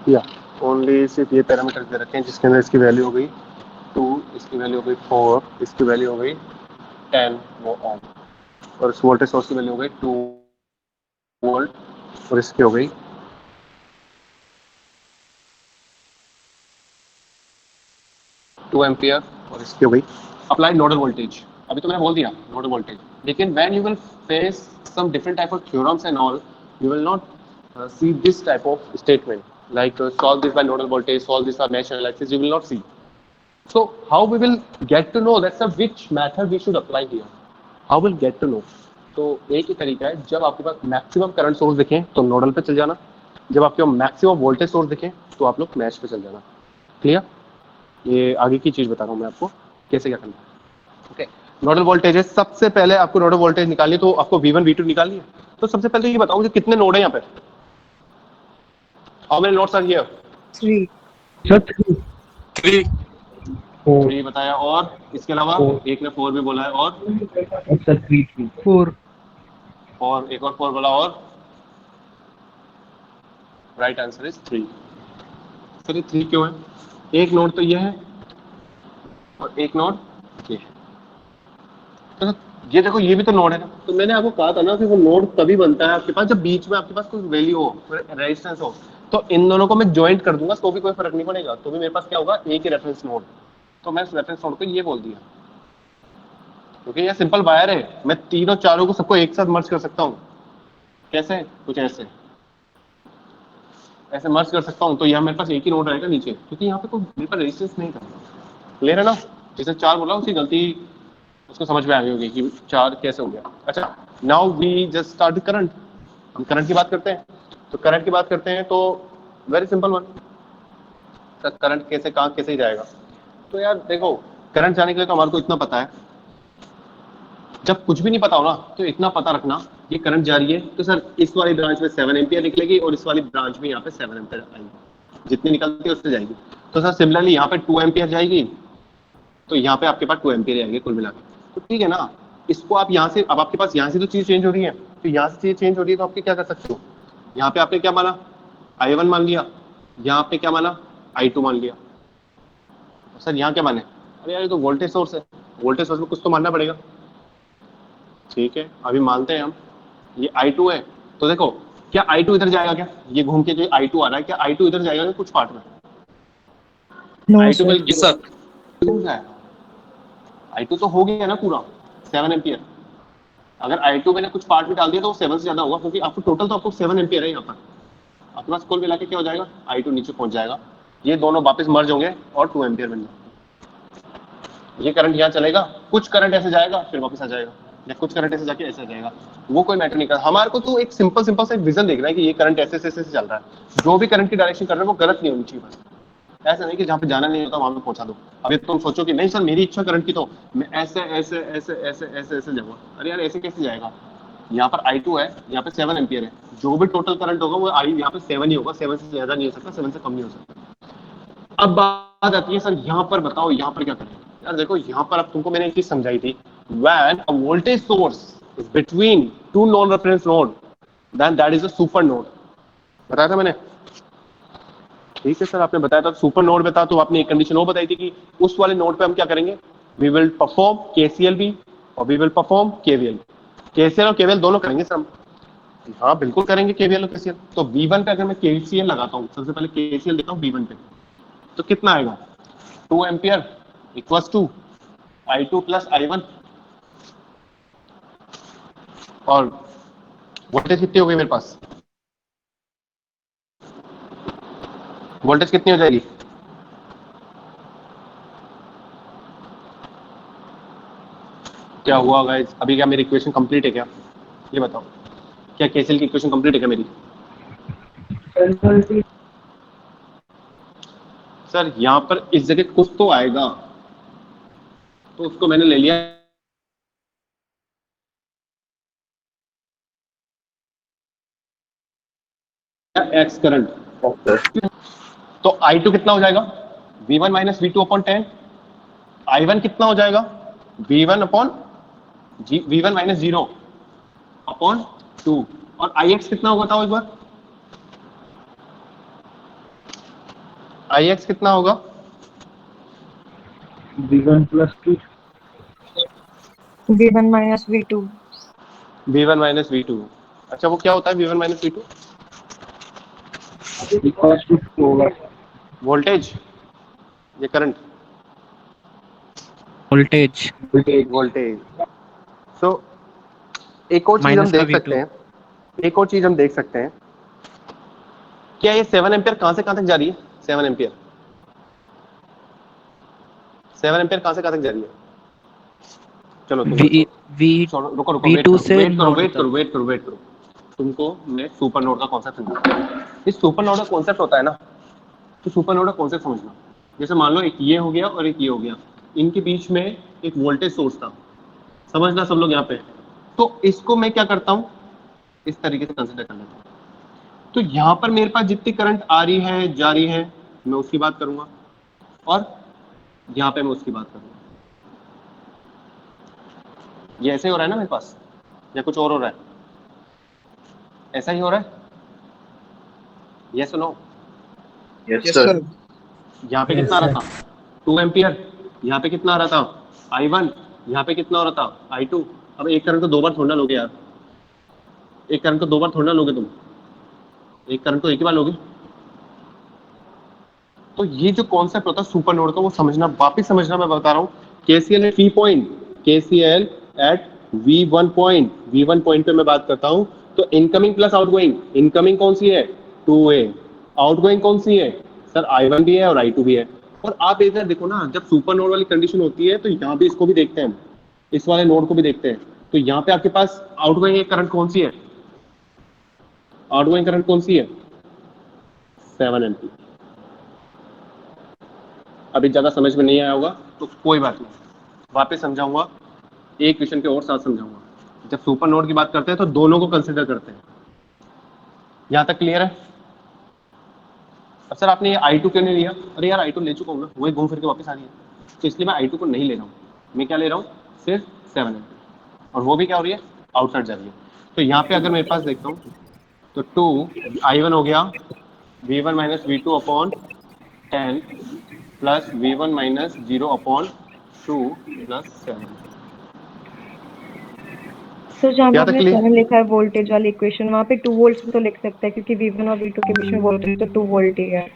[SPEAKER 3] या ओनली सिर्फ ये पैरामीटर दे रखे हैं जिसके अंदर इसकी वैल्यू हो गई 2, इसकी वैल्यू हो गई 4, इसकी वैल्यू हो गई 10 वो ओम, और इस वोल्टेज सोर्स की वैल्यू हो गई 2 वोल्ट, और इसकी हो गई 2 एम्पियर, और इसकी हो गई अप्लाई नोडल वोल्टेज। अभी तो मैंने बोल दिया नोडल वोल्टेज, लेकिन when you will face some different type of theorems and all, you will not see this type of statement like solve this by nodal voltage, solve this by mesh analysis, you will not see. So how we will get to know that's a which method we should apply here, how we'll get to know? तो एक ही तरीका है, जब आपके पास maximum current source दिखे तो nodal पे चल जाना, जब आपके पास मैक्सिमम वोल्टेज सोर्स दिखे तो आप लोग मैश पे चल जाना। क्लियर? ये आगे की चीज बता रहा हूँ मैं आपको कैसे क्या करना है। ओके, नोडल वोल्टेज है, सबसे पहले आपको नोडल वोल्टेज निकालनी है, तो आपको V1 V2 निकालनी है। तो सबसे पहले ये बताऊँ कि कितने नोड है यहाँ पे? How many nodes are here?
[SPEAKER 8] 3.
[SPEAKER 2] Sir 3
[SPEAKER 3] 3
[SPEAKER 2] 4
[SPEAKER 3] 3 बताया, और इसके अलावा
[SPEAKER 2] 4
[SPEAKER 3] एक ने 4 भी बोला है, और
[SPEAKER 2] सर 3
[SPEAKER 4] 4
[SPEAKER 3] एक और 4 बोला, और राइट आंसर इज 3। सर ये 3 क्यों है? एक नोड तो ये है और एक नोड ये है। तो ये देखो, ये भी तो नोड है ना। तो मैंने आपको कहा था ना कि वो नोड तभी बनता है आपके पास जब बीच में आपके पास कोई वैल्यू हो, रेजिस्टेंस हो। तो इन दोनों को मैं ज्वाइंट कर दूंगा तो भी कोई फर्क नहीं पड़ेगा, तो भी मेरे पास क्या होगा, एक ही रेफरेंस नोड। तो मैं इस रेफरेंस नोड को ये बोल दिया, क्योंकि ये सिंपल वायर है। मैं तीनों चारों को सबको एक साथ मर्ज कर सकता हूँ। कैसे? कुछ ऐसे ऐसे मर्ज कर सकता हूँ। तो यहाँ मेरे पास एक ही नोड रहेगा नीचे, क्योंकि यहाँ पे कोई मेरे पास रेजिस्टेंस नहीं था। क्लियर है ना? जिसे 4 बोला उसकी गलती उसको समझ में आ गई होगी कि 4 कैसे हो गया। अच्छा, now we just start the current. हम करंट की बात करते हैं। तो करंट की बात करते हैं तो वेरी सिंपल वन, करंट कैसे कहाँ कैसे ही जाएगा। तो यार देखो, करंट जाने के लिए तो हमारे को इतना पता है, जब कुछ भी नहीं पता हो ना तो इतना पता रखना, ये करंट जा रही है तो सर इस वाली ब्रांच में 7 एम्पियर निकलेगी और इस वाली ब्रांच में यहाँ पे 7 एम्पियर आएगी, जितनी निकलती है उससे जाएगी। तो सर सिमिलरली यहाँ पे 2 एम्पियर जाएगी, तो यहाँ पे आपके पास 2 एम्पियर आएंगे कुल मिला के। तो ठीक है ना, इसको आप यहाँ से, अब आपके पास यहाँ से तो चीज चेंज हो रही है, तो यहाँ से चीज चेंज हो रही है, तो आपके क्या कर सकते हो, यहाँ पे आपने क्या माना, I1 मान लिया, यहाँ पे क्या माना, I2 मान लिया। सर यहाँ क्या माने? अरे यार ये तो वोल्टेज सोर्स है, वोल्टेज सोर्स में कुछ तो मानना पड़ेगा। ठीक है, अभी मानते हैं हम, ये I2 है। तो देखो, क्या I2 इधर जाएगा क्या? ये घूम के जो I2 आ रहा है, क्या I2 इधर जाएगा क्या कुछ पार्ट में? I2 जाएगा। I2 तो हो गया ना पूरा 7 एम्पियर। अगर I2 मैंने कुछ पार्ट में डाल दिया तो वो 7 से ज्यादा होगा, क्योंकि आपको टोटल तो आपको 7 एम्पियर है यहाँ पर। आपके पास कुल मिला के क्या हो जाएगा, I2 नीचे पहुंच जाएगा, ये दोनों वापस मर्ज होंगे और 2 एम्पियर बन जाएगा। ये करंट यहाँ चलेगा, कुछ करंट ऐसे जाएगा फिर वापस आ जाएगा, या कुछ करंट ऐसे जाके ऐसे आ जाएगा, वो कोई मैटर नहीं करता। हमारे को तो एक सिंपल सा विजन देखना है कि ये करंट ऐसे ऐसे चल रहा है, जो भी करंट की डायरेक्शन कर रहे हैं वो गलत नहीं होनी चाहिए बस। ऐसा नहीं कि जहाँ पे जाना नहीं होता वहां पे पहुंचा दो। अभी तुम सोचो कि नहीं सर मेरी इच्छा करंट की तो मैं ऐसे ऐसे ऐसे ऐसे ऐसे ऐसे जाऊंगा, अरे यार ऐसे कैसे जाएगा? यहाँ पर I2 है, यहाँ पे 7 एम्पियर है, जो भी टोटल करंट होगा वो यहाँ पे 7 ही होगा, 7 से ज्यादा नहीं हो सकता, 7 से कम नहीं हो सकता। अब बात आती है सर यहाँ पर बताओ यहाँ पर क्या करें? यार देखो यहाँ पर अब तुमको मैंने एक चीज समझाई थी, when a voltage source is between two non reference node then that is a super node. बताया था मैंने? ठीक है सर, आपने बताया था सुपर नोड में था, तो आपने एक कंडीशन वो बताई थी कि उस वाले नोड पे हम क्या करेंगे, वी विल परफॉर्म KCL भी और we will perform KVL। KCL और KVL दोनों करेंगे सर हम। हाँ बिल्कुल करेंगे KVL और KCL। तो V1 पे अगर मैं KCL लगाता हूँ, सबसे पहले KCL देता हूँ V1 पे, तो कितना आएगा, 2 ampere equals to I2 plus I1, और वोल्टेज कितनी हो गई मेरे पास, वोल्टेज कितनी हो जाएगी, क्या हुआ गाइस? अभी क्या मेरी इक्वेशन कंप्लीट है क्या? ये बताओ, क्या KCL की इक्वेशन कंप्लीट है क्या मेरी? सर यहाँ पर इस जगह कुछ तो आएगा, तो उसको मैंने ले लिया एक्स करंट। तो I2 कितना हो जाएगा, V1 minus V2 upon 10। I1 कितना हो जाएगा, V1 upon V1 minus 0 upon 2। और IX कितना होगा बताओ एक बार, IX कितना होगा,
[SPEAKER 2] V1 plus 2
[SPEAKER 8] V1 minus V2
[SPEAKER 3] V1 minus V2। अच्छा वो क्या होता है V1 minus V2?
[SPEAKER 2] Equals to 2 होगा
[SPEAKER 3] वोल्टेज, ये करंट,
[SPEAKER 9] वोल्टेज
[SPEAKER 3] वोल्टेज। सो एक और चीज हम देख सकते हैं, एक और चीज हम देख सकते हैं, क्या ये 7 एम्पियर कहां से कहां तक जा रही है, 7 एम्पियर, 7 एम्पियर कहां से कहां तक जा रही है? चलो रुको वेट करो। तुमको मैं सुपर नोड का कॉन्सेप्ट समझाऊंगा। इस सुपर नोड का कॉन्सेप्ट होता है ना, तो सुपर नोड का कॉन्सेप्ट समझना, जैसे मान लो एक ये हो गया और एक ये हो गया, इनके बीच में एक वोल्टेज सोर्स था, समझना सब लोग यहाँ पे। तो इसको मैं क्या करता हूँ, इस तरीके से कंसिडर कर लेता हूँ। तो यहाँ पर मेरे पास जितनी करंट आ रही है जा रही है, मैं उसकी बात करूंगा, और यहाँ पे मैं उसकी बात करूंगा। ये ऐसे हो रहा है ना मेरे पास, या कुछ और हो रहा है? ऐसा ही हो रहा है? Yes no?
[SPEAKER 5] Yes,
[SPEAKER 7] yes
[SPEAKER 5] sir.
[SPEAKER 7] Sir.
[SPEAKER 3] यहाँ पे कितना आ रहा था? 2 एम्पियर। यहाँ पे कितना आ रहा था? I1। यहाँ पे कितना हो रहा था? I2। अब एक करंट को 2 बार थोड़ा ना लोगे यार, एक करंट को 2 बार थोड़ा ना लोगे तुम, एक करंट को एक ही बार लोगे। तो ये जो कॉन्सेप्ट होता है सुपर नोड का, वो समझना, वापिस समझना, मैं बता रहा हूँ। KCL at V point, KCL at V1 point, V1 point पे मैं बात करता हूँ। तो इनकमिंग प्लस आउटगोइंग, इनकमिंग कौन सी है? 2A। आउटगोइंग कौन सी है? सर I1 भी है और I2 भी है। और आप इधर देखो ना, जब सुपर नोड वाली कंडीशन होती है तो यहाँ भी इसको भी देखते हैं, इस वाले नोड को भी देखते हैं। तो यहाँ पे आपके पास आउटगोइंग करंट कौन सी है? आउटगोइंग करंट कौन सी है? 7 एम्पीयर। अभी ज्यादा समझ में नहीं आया होगा तो कोई बात नहीं, वापस समझाऊंगा, एक क्वेश्चन के और साथ समझाऊंगा। जब सुपर नोड की बात करते हैं तो दोनों को कंसिडर करते हैं। यहां तक क्लियर है? अब सर आपने ये I2 क्यों नहीं लिया? अरे यार I2 ले चुका हूं ना, वही घूम फिर के वापस आ रही है, तो इसलिए मैं I2 को नहीं ले रहा हूँ। मैं क्या ले रहा हूँ? सिर्फ 7 एम्पीयर, और वो भी क्या हो रही है? आउटसाइड जा रही है। तो यहाँ पे अगर मेरे पास देखता हूँ तो 2 I1 हो गया V1 minus V2 upon 10 plus V1 minus 0 upon 2 plus 7।
[SPEAKER 8] Sir जहाँ पे
[SPEAKER 3] क्या तक
[SPEAKER 8] आपने
[SPEAKER 3] clear?
[SPEAKER 8] 7 लिखा है वोल्टेज वाली इक्वेशन, वहाँ पे 2 वोल्ट्स भी तो लिख सकते हैं क्योंकि V1 और V2 के बीच में वोल्टेज तो 2 वोल्ट ही है।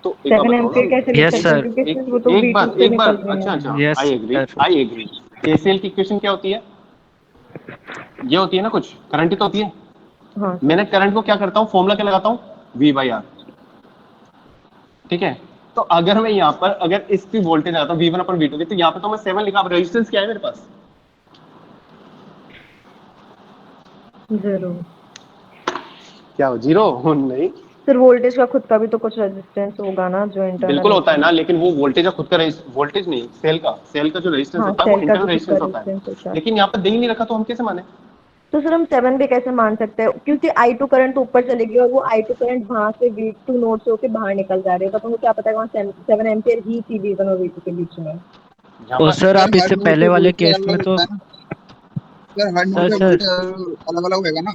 [SPEAKER 3] तो एक बार
[SPEAKER 8] 7
[SPEAKER 3] बताओ
[SPEAKER 8] एम्पीयर
[SPEAKER 3] ना,
[SPEAKER 8] कैसे लिख
[SPEAKER 9] Yes,
[SPEAKER 8] सकते हैं
[SPEAKER 9] sir.
[SPEAKER 8] क्योंकि
[SPEAKER 3] एक
[SPEAKER 8] सिर्फ वो तो
[SPEAKER 3] एक
[SPEAKER 8] V2
[SPEAKER 3] बार
[SPEAKER 8] से
[SPEAKER 3] एक बार
[SPEAKER 8] निकल रहे
[SPEAKER 3] अच्छा
[SPEAKER 8] हैं।
[SPEAKER 3] अच्छा,
[SPEAKER 9] Yes, sir.
[SPEAKER 3] I agree. KCL की इक्वेशन क्या होती है? ये होती है ना, कुछ करंट ही तो होती है।
[SPEAKER 8] हाँ सर।
[SPEAKER 3] मैंने करंट को क्या करता हूँ, फॉर्मूला क्या लगाता हूँ? V/R। ठीक है, तो अगर मैं यहाँ पर अगर इसकी वोल्टेज आता हूँ V1 अपन V2 की, तो यहाँ पे तो मैं 7 लिखा। अब रेजिस्टेंस क्या है मेरे पास?
[SPEAKER 8] जरूर
[SPEAKER 3] क्या हो? 0? नहीं,
[SPEAKER 8] सर वोल्टेज का खुद का भी तो कुछ रेजिस्टेंस होगा ना जो इंटरनल
[SPEAKER 3] बिल्कुल होता है ना, लेकिन वो वोल्टेज का खुद का वोल्टेज नहीं, सेल का जो रेजिस्टेंस
[SPEAKER 8] हाँ
[SPEAKER 3] होता है वो
[SPEAKER 8] सेल का भी
[SPEAKER 3] इंटरनल
[SPEAKER 8] खुद का
[SPEAKER 3] रेजिस्टेंस होता है।
[SPEAKER 8] रेजिस्टेंस होता है।
[SPEAKER 3] लेकिन यहाँ पर दे ही नहीं रखा, तो हम कैसे माने?
[SPEAKER 8] तो सर हम 7 भी कैसे मान सकते हैं क्योंकि I2 करंट ऊपर चलेगी और वो I2 करंट वहां से V2 नोड से होकर बाहर निकल जा रही है, तो अपन को क्या पता है वहाँ 7 एम्पीयर ही थी V1 और V2 के बीच में।
[SPEAKER 3] यहाँ
[SPEAKER 9] तो
[SPEAKER 3] पर
[SPEAKER 9] सर आप इससे पहले वाले केस में तो
[SPEAKER 7] सर हर नोड
[SPEAKER 9] सर
[SPEAKER 7] का अलग अलग होगा ना।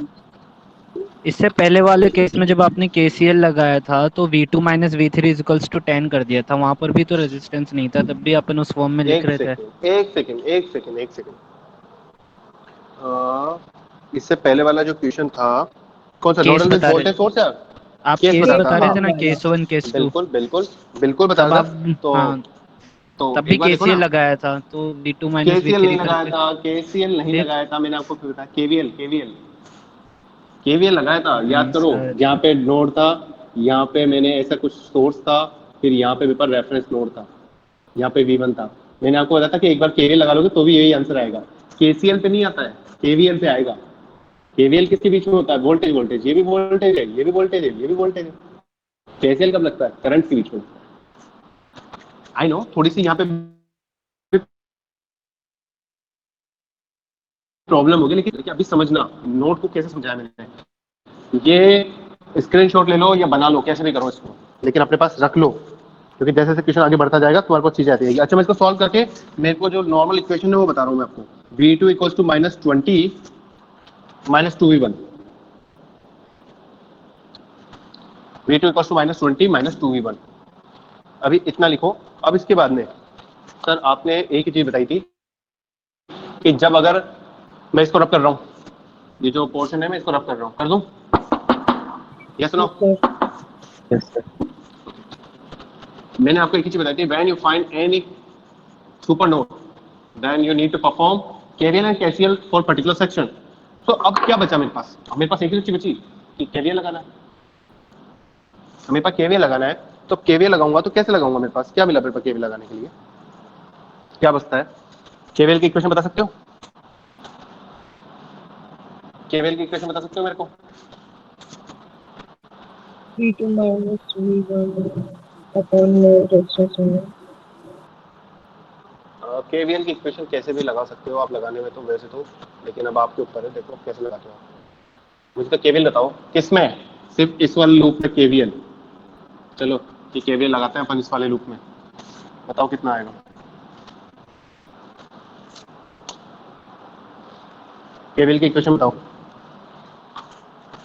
[SPEAKER 9] इससे पहले वाले केस में जब आपने KCL लगाया था तो V2 minus V3 equals to 10 कर दिया था, वहां पर भी तो रेजिस्टेंस नहीं था, तब भी अपन उस फॉर्म में लिख रहे थे।
[SPEAKER 3] एक सेकंड। इससे पहले वाला जो क्वेश्चन था कौन सा?
[SPEAKER 9] केस
[SPEAKER 3] नोडल
[SPEAKER 9] बता रहे
[SPEAKER 3] वोल्टेज सोर्स यार,
[SPEAKER 9] आप,
[SPEAKER 3] केस
[SPEAKER 9] केस बता रहे थे ना,
[SPEAKER 3] हाँ,
[SPEAKER 9] केस 1 केस 2,
[SPEAKER 3] बिल्कुल बता
[SPEAKER 9] तब
[SPEAKER 3] रहा
[SPEAKER 9] आप,
[SPEAKER 3] था। तो
[SPEAKER 9] हाँ,
[SPEAKER 3] तो
[SPEAKER 9] तब भी
[SPEAKER 3] एक बार देखो
[SPEAKER 9] KCL
[SPEAKER 3] ना,
[SPEAKER 9] लगाया था तो V2 माइनस
[SPEAKER 3] KCL
[SPEAKER 9] V3
[SPEAKER 3] नहीं लगाया
[SPEAKER 9] करके
[SPEAKER 3] था, KCL नहीं
[SPEAKER 9] देख।
[SPEAKER 3] लगाया था, मैंने आपको फिर बताया KVL लगाया था। याद करो,
[SPEAKER 9] सर
[SPEAKER 3] यहाँ पे नोड था, यहाँ पे मैंने ऐसा कुछ सोर्स था, फिर यहाँ पे मेरे पास रेफरेंस नोड था, यहाँ पे V1 था। मैंने आपको बताया था कि एक बार KVL लगा लोगे तो भी यही आंसर आएगा। KCL पे नहीं आता है, KVL पे आएगा। KVL किसके बीच में होता है? वोल्टेज, ये भी वोल्टेज है, ये भी वोल्टेज है, ये भी वोल्टेज है। KCL कब लगता है? करंट के बीच में। आई नो थोड़ी सी यहाँ पे प्रॉब्लम होगी, लेकिन अभी समझना नोट को कैसे समझाया मैंने। ये स्क्रीनशॉट ले लो या बना लो, कैसे भी करो इसको, लेकिन अपने पास रख लो, क्योंकि जैसे जैसे क्वेश्चन आगे बढ़ता जाएगा तुम्हारे पास चीजें आती रहेगी। अच्छा, मैं इसको सॉल्व करके मेरे को जो नॉर्मल इक्वेशन है वो बता रहा हूँ मैं आपको। V2 equals to -20 minus 2V1, V2 equals to -20 minus 2V1। अभी इतना लिखो। अब इसके बाद में सर आपने एक ही चीज बताई थी कि जब अगर मैं इसको रब कर रहा हूँ, ये जो पोर्शन है मैं इसको रब कर रहा हूँ, कर दूं? Yes no? मैंने आपको एक ही चीज बताई थी, when you find any super node then you need to perform KVL and KCL for particular section. तो अब क्या बचा मेरे पास? अब मेरे पास एक ही चीज बची कि KVL लगाना है। मेरे पास KVL लगाना है, तो KVL लगाऊंगा तो कैसे लगाऊंगा? मेरे पास क्या मिला मेरे पास KVL लगाने के लिए? क्या बचता है? KVL की इक्वेशन बता सकते हो? KVL की इक्वेशन बता सकते हो मेरे को?
[SPEAKER 8] V2 minus V1 upon resistance में।
[SPEAKER 3] KVL की इक्वेशन कैसे भी लगा सकते हो आप, लगाने में तो वैसे तो, लेकिन अब आपके ऊपर है, देखो कैसे लगाते हो आप। मुझे तो KVL बताओ किसमें? सिर्फ इस वाले लूप में KVL। चलो कि केवीएल लगाते हैं अपन इस वाले लूप में, बताओ कितना आएगा। केवीएल की इक्वेशन बताओ।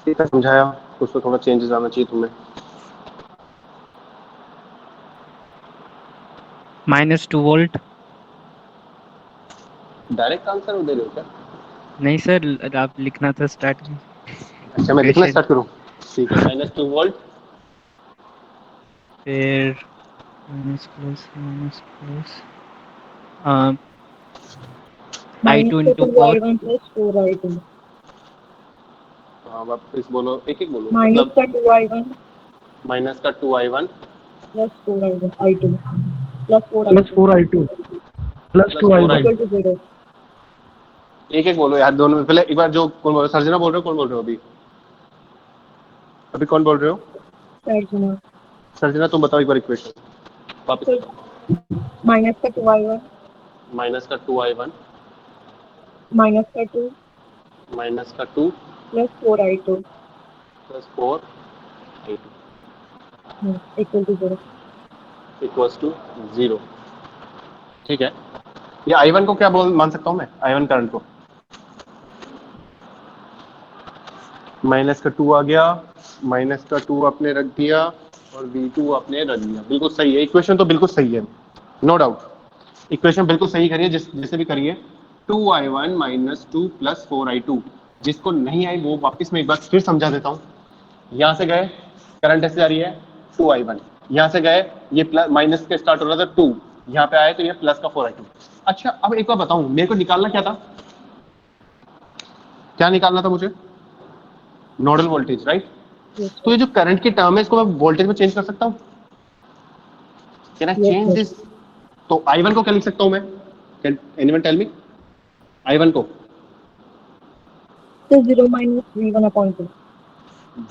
[SPEAKER 3] कितना समझाया, कुछ तो थोड़ा चेंजेस आना चाहिए तुम्हें।
[SPEAKER 9] -2 वोल्ट।
[SPEAKER 3] डायरेक्ट आंसर दे रहे हो क्या?
[SPEAKER 9] नहीं सर, आप लिखना था स्टार्ट में।
[SPEAKER 3] अच्छा मैं लिखना स्टार्ट करूँ, ठीक है। -2 वोल्ट,
[SPEAKER 9] फिर minus plus I2 into 4
[SPEAKER 8] -2i1 + 4i2
[SPEAKER 3] हाँ वापस बोलो, एक एक बोलो।
[SPEAKER 8] माइनस का 2i1
[SPEAKER 3] माइनस का 2i1
[SPEAKER 8] + 4i2 +
[SPEAKER 2] 4i2
[SPEAKER 3] plus
[SPEAKER 2] 2i1
[SPEAKER 8] equal to 0।
[SPEAKER 3] एक एक बोलो यार दोनों में। पहले एक बार जो कौन बोल रहे हो, सर्जना बोल रहे हो, कौन बोल रहे हो अभी? अभी कौन बोल रहे हो?
[SPEAKER 8] सर्जना।
[SPEAKER 3] सर्जना तुम बताओ एक बार इक्वेशन वापस।
[SPEAKER 8] माइनस का 2i1
[SPEAKER 3] माइनस का 2i1
[SPEAKER 8] माइनस का 2
[SPEAKER 3] माइनस का 2
[SPEAKER 8] + 4i2
[SPEAKER 3] plus 4i2
[SPEAKER 8] equal to 0।
[SPEAKER 3] Equals to 0। ठीक है, ये i1 को क्या बोल मान सकता हूँ मैं? i1 करंट को माइनस का 2 आ गया, माइनस का 2 आपने रख दिया और v2 आपने रख दिया। बिल्कुल सही है, इक्वेशन तो बिल्कुल सही है, नो डाउट। इक्वेशन बिल्कुल सही करिए, जैसे भी करिए। 2i1 - 2 + 4i2। जिसको नहीं आई वो वापस मैं एक बार फिर समझा देता हूँ। यहाँ से गए, करंट ऐसे जा रही है 2i1, यहाँ से गए ये प्लस माइनस के स्टार्ट हो रहा था 2, यहाँ पे आए तो ये प्लस का 4i2। अच्छा अब एक बार बताऊं, मेरे को निकालना क्या था? क्या निकालना था मुझे? Nodal voltage, right? तो ये जो करंट की टर्म है इसको मैं वोल्टेज में चेंज कर सकता हूँ। Can I change this? तो i1 को क्या लिख सकता हूँ मैं? Can anyone tell me? i1 को
[SPEAKER 8] तो 0 - v1/2।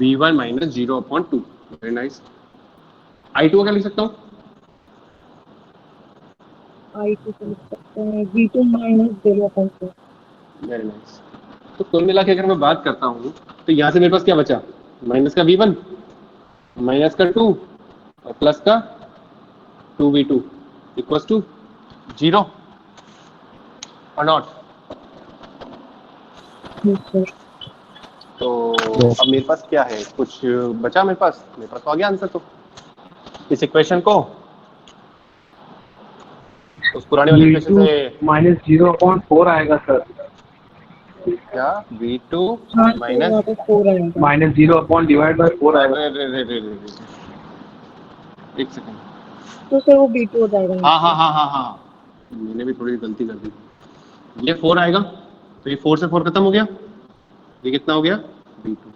[SPEAKER 3] v1 - 0/2। Very nice. i2 को क्या लिख सकता हूँ?
[SPEAKER 8] i2 को लिख सकते हैं v2 - 0/2।
[SPEAKER 3] Very nice. तो कुल मिला के अगर मैं बात करता हूँ तो यहाँ से मेरे पास क्या बचा? माइनस का v1 माइनस का 2 और प्लस का 2v2 इक्वल्स टू 0 और नॉट। तो अब मेरे पास क्या है? कुछ बचा मेरे पास तो आ गया आंसर। तो इस इक्वेशन को उस पुराने वाले इक्वेशन से
[SPEAKER 2] -0/4 आएगा सर।
[SPEAKER 3] क्या v2
[SPEAKER 8] माइनस 4 आएगा।
[SPEAKER 2] -0/4 आएगा।
[SPEAKER 3] एक सेकंड।
[SPEAKER 8] तो सर वो v2 हो जाएगा।
[SPEAKER 3] हाँ, मैंने भी थोड़ी गलती कर दी। ये 4 आएगा तो ये 4 से 4 खत्म हो गया, ये कितना हो गया? v2।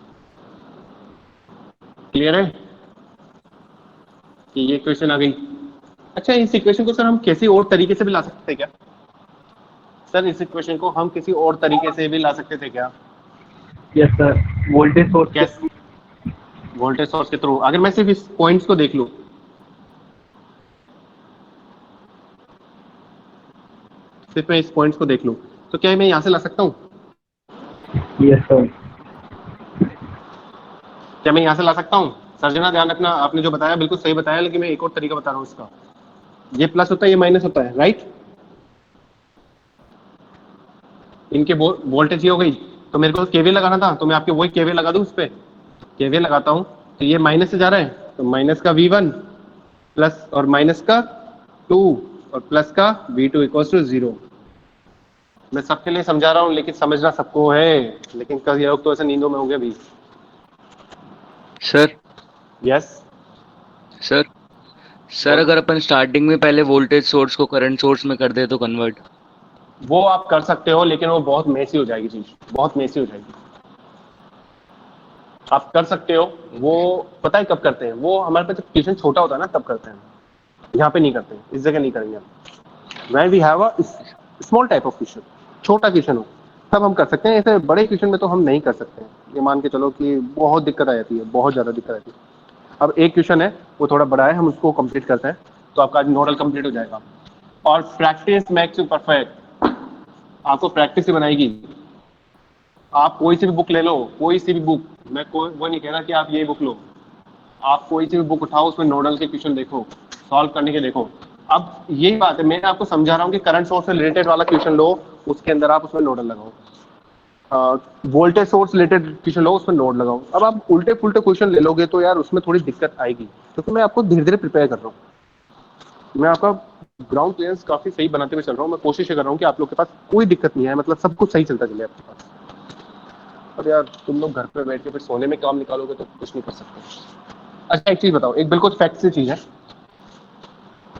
[SPEAKER 3] क्लियर है कि ये इक्वेशन आ गई? अच्छा इस इक्वेशन को सर हम किसी और तरीके से भी ला सकते हैं क्या? सर इस इक्वेशन को हम किसी और तरीके से भी ला सकते थे क्या?
[SPEAKER 2] यस सर, वोल्टेज सोर्स
[SPEAKER 3] कैसे? वोल्टेज सोर्स के थ्रू। अगर मैं सिर्फ इस पॉइंट्स को देख लूं, सिर्फ मैं इस पॉइंट्स को देख लूं तो क्या मैं यहाँ से ला सकता हूँ?
[SPEAKER 2] Yes sir.
[SPEAKER 3] क्या मैं यहाँ से ला सकता हूँ? सर्जना ध्यान रखना, आपने जो बताया बिल्कुल सही बताया, लेकिन मैं एक और तरीका बता रहा हूँ इसका। ये प्लस होता है, ये माइनस होता है, राइट? इनके वोल्टेज ये हो गई, तो मेरे को केवीएल लगाना था, तो मैं आपके वही केवीएल लगा दूं उस पे। केवीएल लगाता हूँ तो ये माइनस से जा रहा है, तो माइनस का v1 प्लस और माइनस का 2 और प्लस का v2 इक्वल्स टू 0। मैं सबके लिए समझा रहा हूँ लेकिन समझना सबको है, लेकिन कल ये लोग तो ऐसे नींदों में होंगे अभी।
[SPEAKER 5] सर
[SPEAKER 3] यस
[SPEAKER 5] सर अगर अपन स्टार्टिंग में पहले वोल्टेज सोर्स को करंट सोर्स में कर दे तो कन्वर्ट?
[SPEAKER 3] वो आप कर सकते हो, लेकिन वो बहुत मेसी हो जाएगी चीज, बहुत मेसी हो जाएगी। आप कर सकते हो, वो पता है कब करते हैं? वो हमारे पास जब क्वेश्चन छोटा होता है ना तब करते हैं, यहाँ पे नहीं करते, इस जगह नहीं करेंगे हम। When we have a small type of question, छोटा क्वेश्चन हो तब हम कर सकते हैं। ऐसे बड़े क्वेश्चन में तो हम नहीं कर सकते हैं। ये मान के चलो कि बहुत दिक्कत आ जाती है, बहुत ज्यादा दिक्कत आती है। अब एक क्वेश्चन है वो थोड़ा बड़ा है, हम उसको कंप्लीट करते हैं तो आपका नोडल कंप्लीट हो जाएगा। और प्रैक्टिस मेक्स यू परफेक्ट, आपको प्रैक्टिस ही बनाएगी। आप कोई सी भी बुक ले लो, कोई सी भी बुक, मैं कोई वो नहीं कह रहा कि आप ये बुक लो, आप कोई सी भी बुक उठाओ, उसमें नोडल के क्वेश्चन देखो, सॉल्व करने के देखो। अब यही बात है, मैं आपको समझा रहा हूँ कि करंट सोर्स से रिलेटेड वाला क्वेश्चन लो, उसके अंदर आप उसमें नोडल लगाओ। वोल्टेज सोर्स रिलेटेड क्वेश्चन लो, उसमें नोड लगाओ। अब आप उल्टे पुल्टे क्वेश्चन ले लोगे तो यार उसमें थोड़ी दिक्कत आएगी, क्योंकि मैं आपको धीरे धीरे प्रिपेयर कर रहा हूँ। मैं आपका ग्राउंड क्लियरेंस काफी सही बनाते हुए चल रहा हूँ। मैं कोशिश कर रहा हूँ कि आप लोग के पास कोई दिक्कत नहीं है, मतलब सब कुछ सही चलता चले आपके पास। अब यार तुम लोग घर पे बैठ के फिर सोने में काम निकालोगे तो कुछ नहीं कर सकते। अच्छा एक चीज बताओ, एक बिल्कुल फैक्ट सी चीज है,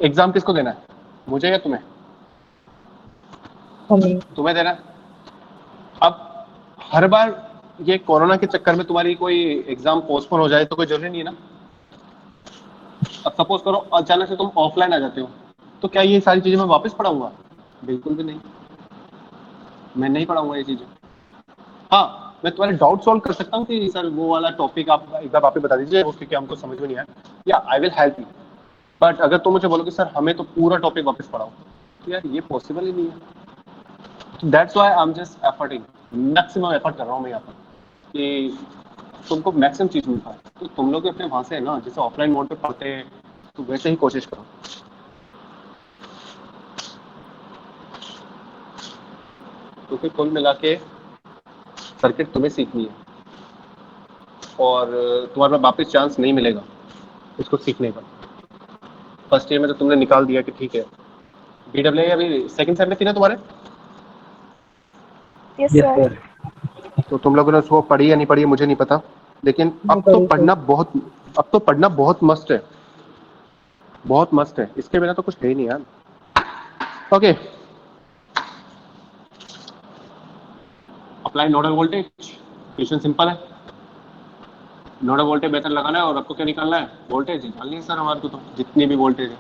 [SPEAKER 3] एग्जाम किसको देना है, मुझे या तुम्हें? तुम्हें देना है। अब हर बार ये कोरोना के चक्कर में तुम्हारी कोई एग्जाम पोस्टपोन हो जाए तो कोई जरूरी नहीं है ना। अब सपोज करो अचानक से तुम ऑफलाइन आ जाते हो, तो क्या ये सारी चीजें मैं वापस पढ़ाऊंगा? बिल्कुल भी नहीं, मैं नहीं पढ़ाऊंगा ये चीजें। हाँ, मैं तुम्हारे डाउट सॉल्व कर सकता हूँ कि सर वो वाला टॉपिक आप एक बार वापस बता दीजिए, क्योंकि हमको समझ में नहीं आया, या I will help you. But अगर तुम मुझे बोलोगे सर हमें तो पूरा टॉपिक वापस पढ़ाओ, तो यार ये पॉसिबल ही नहीं है। That's why I am just efforting, maximum effort कर रहा हूँ मैं यहाँ पर कि तुमको मैक्सिमम चीज मिल पाए। तो तुम लोग अपने वहां से है ना, जैसे ऑफलाइन मोड पे पढ़ते हैं, तो वैसे ही कोशिश करो। क्योंकि कुल मिला के सर्किट तुम्हें सीखनी है, और तुम्हारे पास वापस चांस नहीं मिलेगा इसको सीखने का। फर्स्ट ईयर में तो तुमने निकाल दिया कि ठीक है। BWA अभी सेकंड सेम में थी ना तुम्हारे?
[SPEAKER 1] Yes
[SPEAKER 2] yes
[SPEAKER 1] sir.
[SPEAKER 2] सर।
[SPEAKER 3] तो तुम लोगों ने उसको पढ़ी या नहीं पढ़ी मुझे नहीं पता, लेकिन अब तो पढ़ना बहुत मस्त है, बहुत मस्त है। इसके बिना तो कुछ है ही नहीं यार। Okay, apply nodal voltage, question simple है। नोडल वोल्टेज मेथड लगाना है और आपको क्या निकालना है? वोल्टेज निकालनी है सर हमारे को, तो जितनी भी वोल्टेज है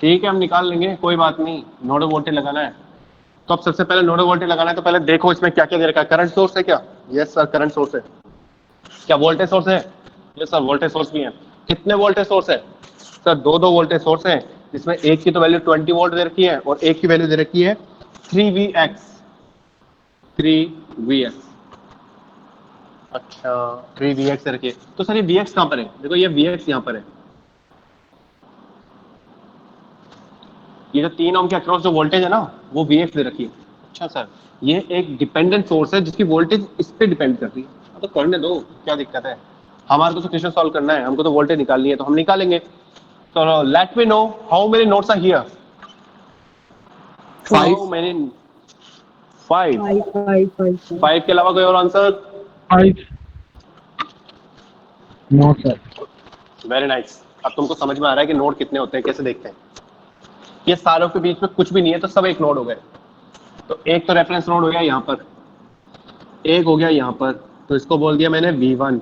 [SPEAKER 3] ठीक है हम निकाल लेंगे, कोई बात नहीं। नोडल वोल्टेज लगाना है तो अब सबसे पहले नोडल वोल्टेज लगाना है, तो पहले देखो इसमें क्या क्या दे रखा है। करंट सोर्स है क्या? यस सर करंट सोर्स है। क्या वोल्टेज सोर्स है? यस सर वोल्टेज सोर्स भी है। कितने वोल्टेज सोर्स है सर? दो वोल्टेज सोर्स है, जिसमें एक की तो वैल्यू 20 वोल्ट दे रखी है और एक की वैल्यू दे रखी है 3Vx। अच्छा 3Vx दे रखी है, तो सर ये Vx कहां पर है? देखो ये Vx यहाँ पर है, ये जो 3 ओम के अक्रॉस जो वोल्टेज है ना वो Vx दे रखी है। अच्छा सर ये एक डिपेंडेंट सोर्स है जिसकी वोल्टेज इस पे डिपेंड करती है। तो करने दो, क्या दिक्कत है? हमारे को तो क्वेश्चन सॉल्व करना है, हमको तो वोल्टेज निकालनी है, तो हम निकालेंगे। तो let me know how many nodes are here? 5 many? 5 के अलावा कोई और answer?
[SPEAKER 2] 5 no sir.
[SPEAKER 3] Very nice. अब तुमको समझ में आ रहा है कि नोड कितने होते हैं, कैसे देखते हैं। ये सारों के बीच में कुछ भी नहीं है तो सब एक नोड हो गए। तो एक तो रेफरेंस नोड हो गया यहाँ पर, एक हो गया यहाँ पर, तो इसको बोल दिया मैंने V1,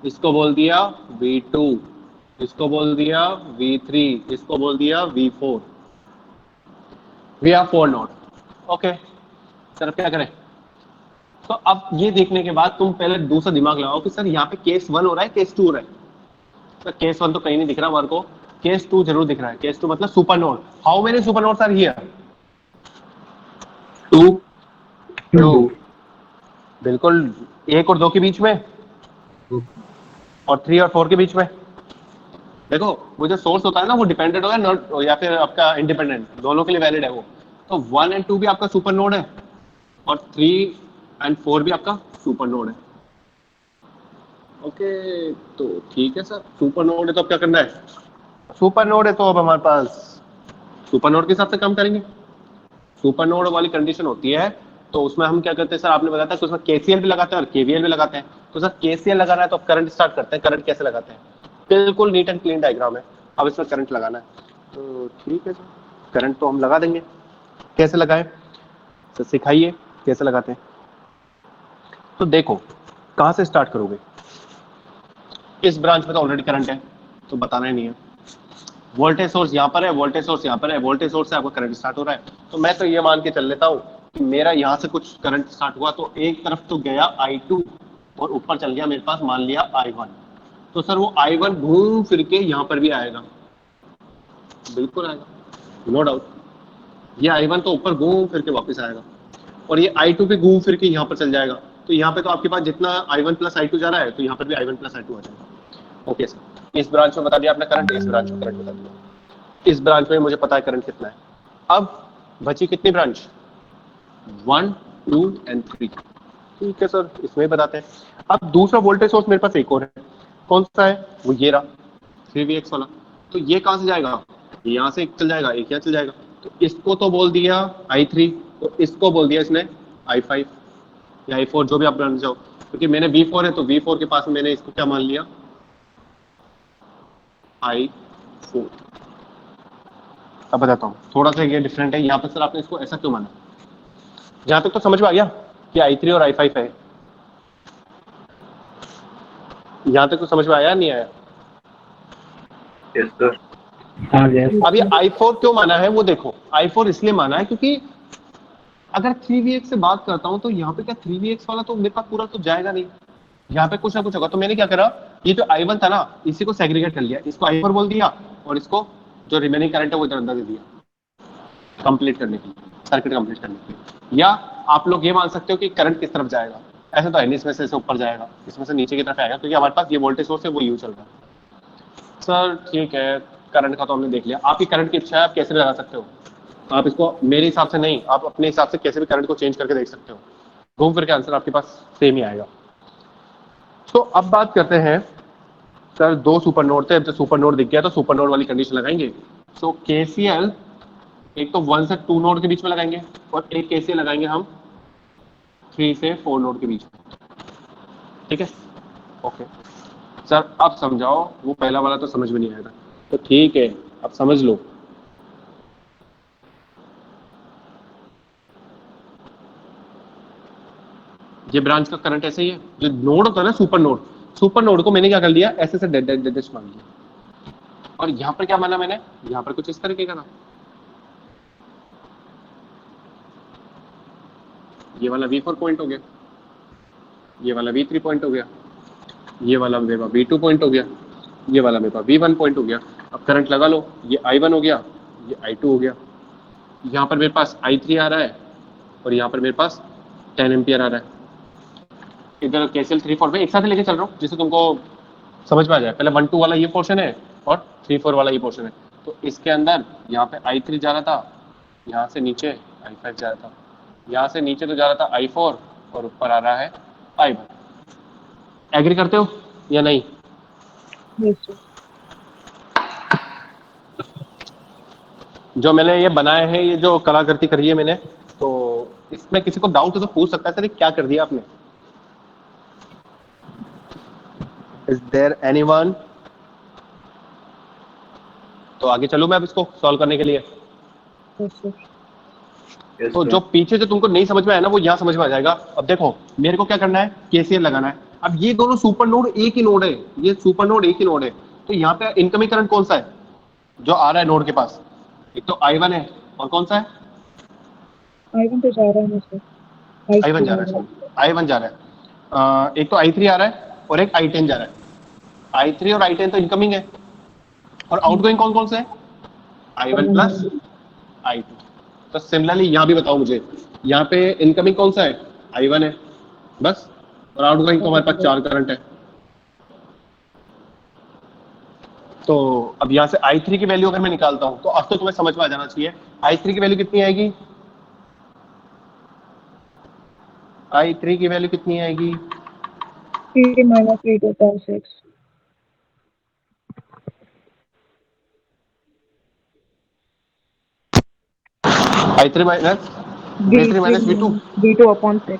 [SPEAKER 3] इसको बोल दिया V2, इसको बोल दिया V3, इसको बोल दिया V4। We have 4 node. Okay sir अब क्या करें? तो अब ये देखने के बाद तुम पहले दूसरा दिमाग लगाओ कि सर यहाँ पे केस 1 हो रहा है, केस 2 हो रहा है। सर केस 1 तो कहीं नहीं दिख रहा हमारे को, केस 2 जरूर दिख रहा है। केस 2 मतलब super node. How many super nodes are here? 2। बिल्कुल, 1 और 2 के बीच में, और 3 और 4 के बीच में। देखो वो जो सोर्स होता है ना वो डिपेंडेंट होगा नोड या फिर आपका इंडिपेंडेंट, दोनों के लिए वैलिड है वो। तो 1 और 2 भी आपका सुपर नोड है और 3 और 4 भी आपका सुपर नोड है। ओके तो ठीक है सर, सुपर नोड है तो अब क्या करना है? सुपर नोड है तो अब हमारे पास सुपर नोड के हिसाब से काम करेंगे। सुपर नोड वाली कंडीशन होती है तो उसमें हम क्या करते हैं सर, आपने बताया था कि उसमें KCL भी लगाते हैं और KVL भी लगाते हैं। तो सर KCL लगाना है तो अब करंट स्टार्ट करते हैं। करंट कैसे लगाते हैं? बिल्कुल नीट एंड क्लीन डायग्राम है, अब इसमें करंट लगाना है। तो ठीक है सर, करंट तो हम लगा देंगे। कैसे लगाएं सर, सिखाइए कैसे लगाते हैं। तो देखो कहाँ से स्टार्ट करोगे? इस ब्रांच में तो ऑलरेडी करंट है तो बताना ही नहीं है। वोल्टेज सोर्स यहाँ पर है, वोल्टेज सोर्स यहाँ पर है, वोल्टेज सोर्स से आपका करंट स्टार्ट हो रहा है। तो मैं तो ये मान के चल लेता हूँ कि मेरा यहाँ से कुछ करंट स्टार्ट हुआ तो एक तरफ तो गया I2 और ऊपर चल गया मेरे पास मान लिया I1। तो सर वो I1 घूम फिर के यहाँ पर भी आएगा, बिल्कुल आएगा, नो डाउट। ये I1 तो ऊपर घूम फिर के वापस आएगा और ये I2 भी घूम फिर के यहाँ पर चल जाएगा। तो यहाँ पे तो आपके पास जितना I1 प्लस I2 जा रहा है तो यहाँ पर भी I1 प्लस I2 आ जाएगा। ओके सर, इस ब्रांच में बता दिया आपने करंट, इस ब्रांच में करंट बता दिया, इस ब्रांच में मुझे पता है करंट कितना है। अब बची कितनी ब्रांच, 1, 2 and 3। ठीक है सर, इसमें बताते हैं। अब दूसरा वोल्टेज सोर्स मेरे पास एक और है, कौन सा है, वो ये रहा 3Vx वाला। तो ये कहां से जाएगा, यहाँ से एक चल जाएगा, एक यहाँ चल जाएगा। तो इसको तो बोल दिया I3, तो इसको बोल दिया इसने I5 या I4, जो भी आप बनाना चाहो, क्योंकि मैंने V4 है तो V4 के पास मैंने इसको क्या मान लिया, I4। अब बताता हूँ, थोड़ा सा ये डिफरेंट है यहाँ पर। सर आपने इसको ऐसा क्यों माना, जहां तक तो समझ में आ गया कि I3 और I5 है, यहां तक तो समझ में आया नहीं आया?
[SPEAKER 2] Yes sir. हाँ यस।
[SPEAKER 3] अब ये I4 क्यों माना है वो देखो, I4 इसलिए माना है क्योंकि अगर 3Vx से बात करता हूं तो यहाँ पे क्या 3Vx वाला तो मेरे पास पूरा तो जाएगा नहीं, यहाँ पे कुछ ना कुछ होगा। तो मैंने क्या करा, ये जो I1 था ना, इसी को सेग्रीगेट कर लिया, इसको I4 बोल दिया और इसको जो रिमेनिंग करंट है वो इधर अंदर दे दिया कंप्लीट करने के लिए, सर्किट कंप्लीट करने के लिए। या आप लोग ये मान सकते हो कि करंट किस तरफ जाएगा, ऐसा तो है नहीं, इसमें से ऊपर जाएगा, इसमें से नीचे की तरफ आएगा, क्योंकि हमारे पास ये वोल्टेज सोर्स है वो यूज चल रहा है। सर ठीक है, करंट का तो हमने देख लिया, आपकी करंट की इच्छा है आप कैसे भी लगा सकते हो, आप इसको मेरे हिसाब से नहीं, आप अपने हिसाब से कैसे भी करंट को चेंज करके देख सकते हो, घूम फिर के आंसर आपके पास सेम ही आएगा। तो अब बात करते हैं सर, दो सुपर नोड थे, अब जब सुपर नोड दिख गया तो सुपर नोड वाली कंडीशन लगाएंगे। सो केसीएल एक तो 1 से 2 नोड के बीच में लगाएंगे और एक केसीएल लगाएंगे हम 3 से 4 नोड के बीच में। ठीक है, ओके सर अब समझाओ, वो पहला वाला तो समझ में नहीं आएगा, तो ठीक है अब समझ लो। ये ब्रांच का करंट ऐसे ही है, जो नोड होता है ना सुपर नोड, सुपर नोड को मैंने क्या कर लिया, ऐसे से डैश मान लिया, और यहाँ पर क्या माना मैंने, यहाँ पर कुछ इस तरीके का था, ये वाला V4 पॉइंट हो गया, ये वाला V3 पॉइंट हो गया, ये वाला मेरे पास V2 पॉइंट हो गया, ये वाला मेरे पास V1 पॉइंट हो गया। अब करंट लगा लो, ये I1 हो गया, ये I2 हो गया, यहाँ पर मेरे पास I3 आ रहा है और यहाँ पर मेरे पास 10 एम्पियर आ रहा है। इधर केसीएल 3, 4 में एक साथ लेके चल रहा हूँ जिससे तुमको समझ में आ जाए। पहले 1, 2 वाला ये पोर्शन है और 3, 4 वाला ये पोर्शन है। तो इसके अंदर यहाँ पे I3 जा रहा था, यहाँ से नीचे I5 जा रहा था, यहाँ से नीचे तो जा रहा था I4 और ऊपर आ रहा है I1। एग्री करते हो या नहीं? जो मैंने ये बनाया है, ये जो कलाकृति करी है मैंने, तो इसमें किसी को डाउट तो पूछ सकता है सर क्या कर दिया आपने? Is there anyone? तो आगे चलूं मैं अब इसको सॉल्व करने के लिए। तो जो पीछे जो तुमको नहीं समझ में आया ना, वो यहाँ समझ में आ जाएगा। अब देखो मेरे को क्या करना है, केसीएल लगाना है। अब ये दोनों सुपर नोड एक ही नोड है, ये सुपर नोड एक ही नोड है, तो यहाँ पे इनकमिंग करंट कौन सा है जो आ रहा है नोड के पास? एक तो I1 है और कौन सा है?
[SPEAKER 8] I1 तो जा रहा है मुझसे,
[SPEAKER 3] I1 जा रहा है, I1 जा रहा है। एक तो I3 आ रहा है और एक I10 जा रहा है। I3 और I10 तो इनकमिंग है, और आउटगोइंग कौन कौन से है? I1 plus I2। तो सिमिलरली यहाँ भी बताओ मुझे, यहाँ पे इनकमिंग कौन सा है? I1 है बस, और आउटगोइंग तो हमारे पास 4 करंट है। तो अब यहाँ से I3 की वैल्यू अगर मैं निकालता हूँ तो अब तो तुम्हें समझ में आ जाना चाहिए I3 की वैल्यू कितनी आएगी। I3 की वैल्यू कितनी आएगी?
[SPEAKER 8] 3 minus 3 to 6।
[SPEAKER 3] I3 minus V3 minus V2
[SPEAKER 8] V2 upon 6।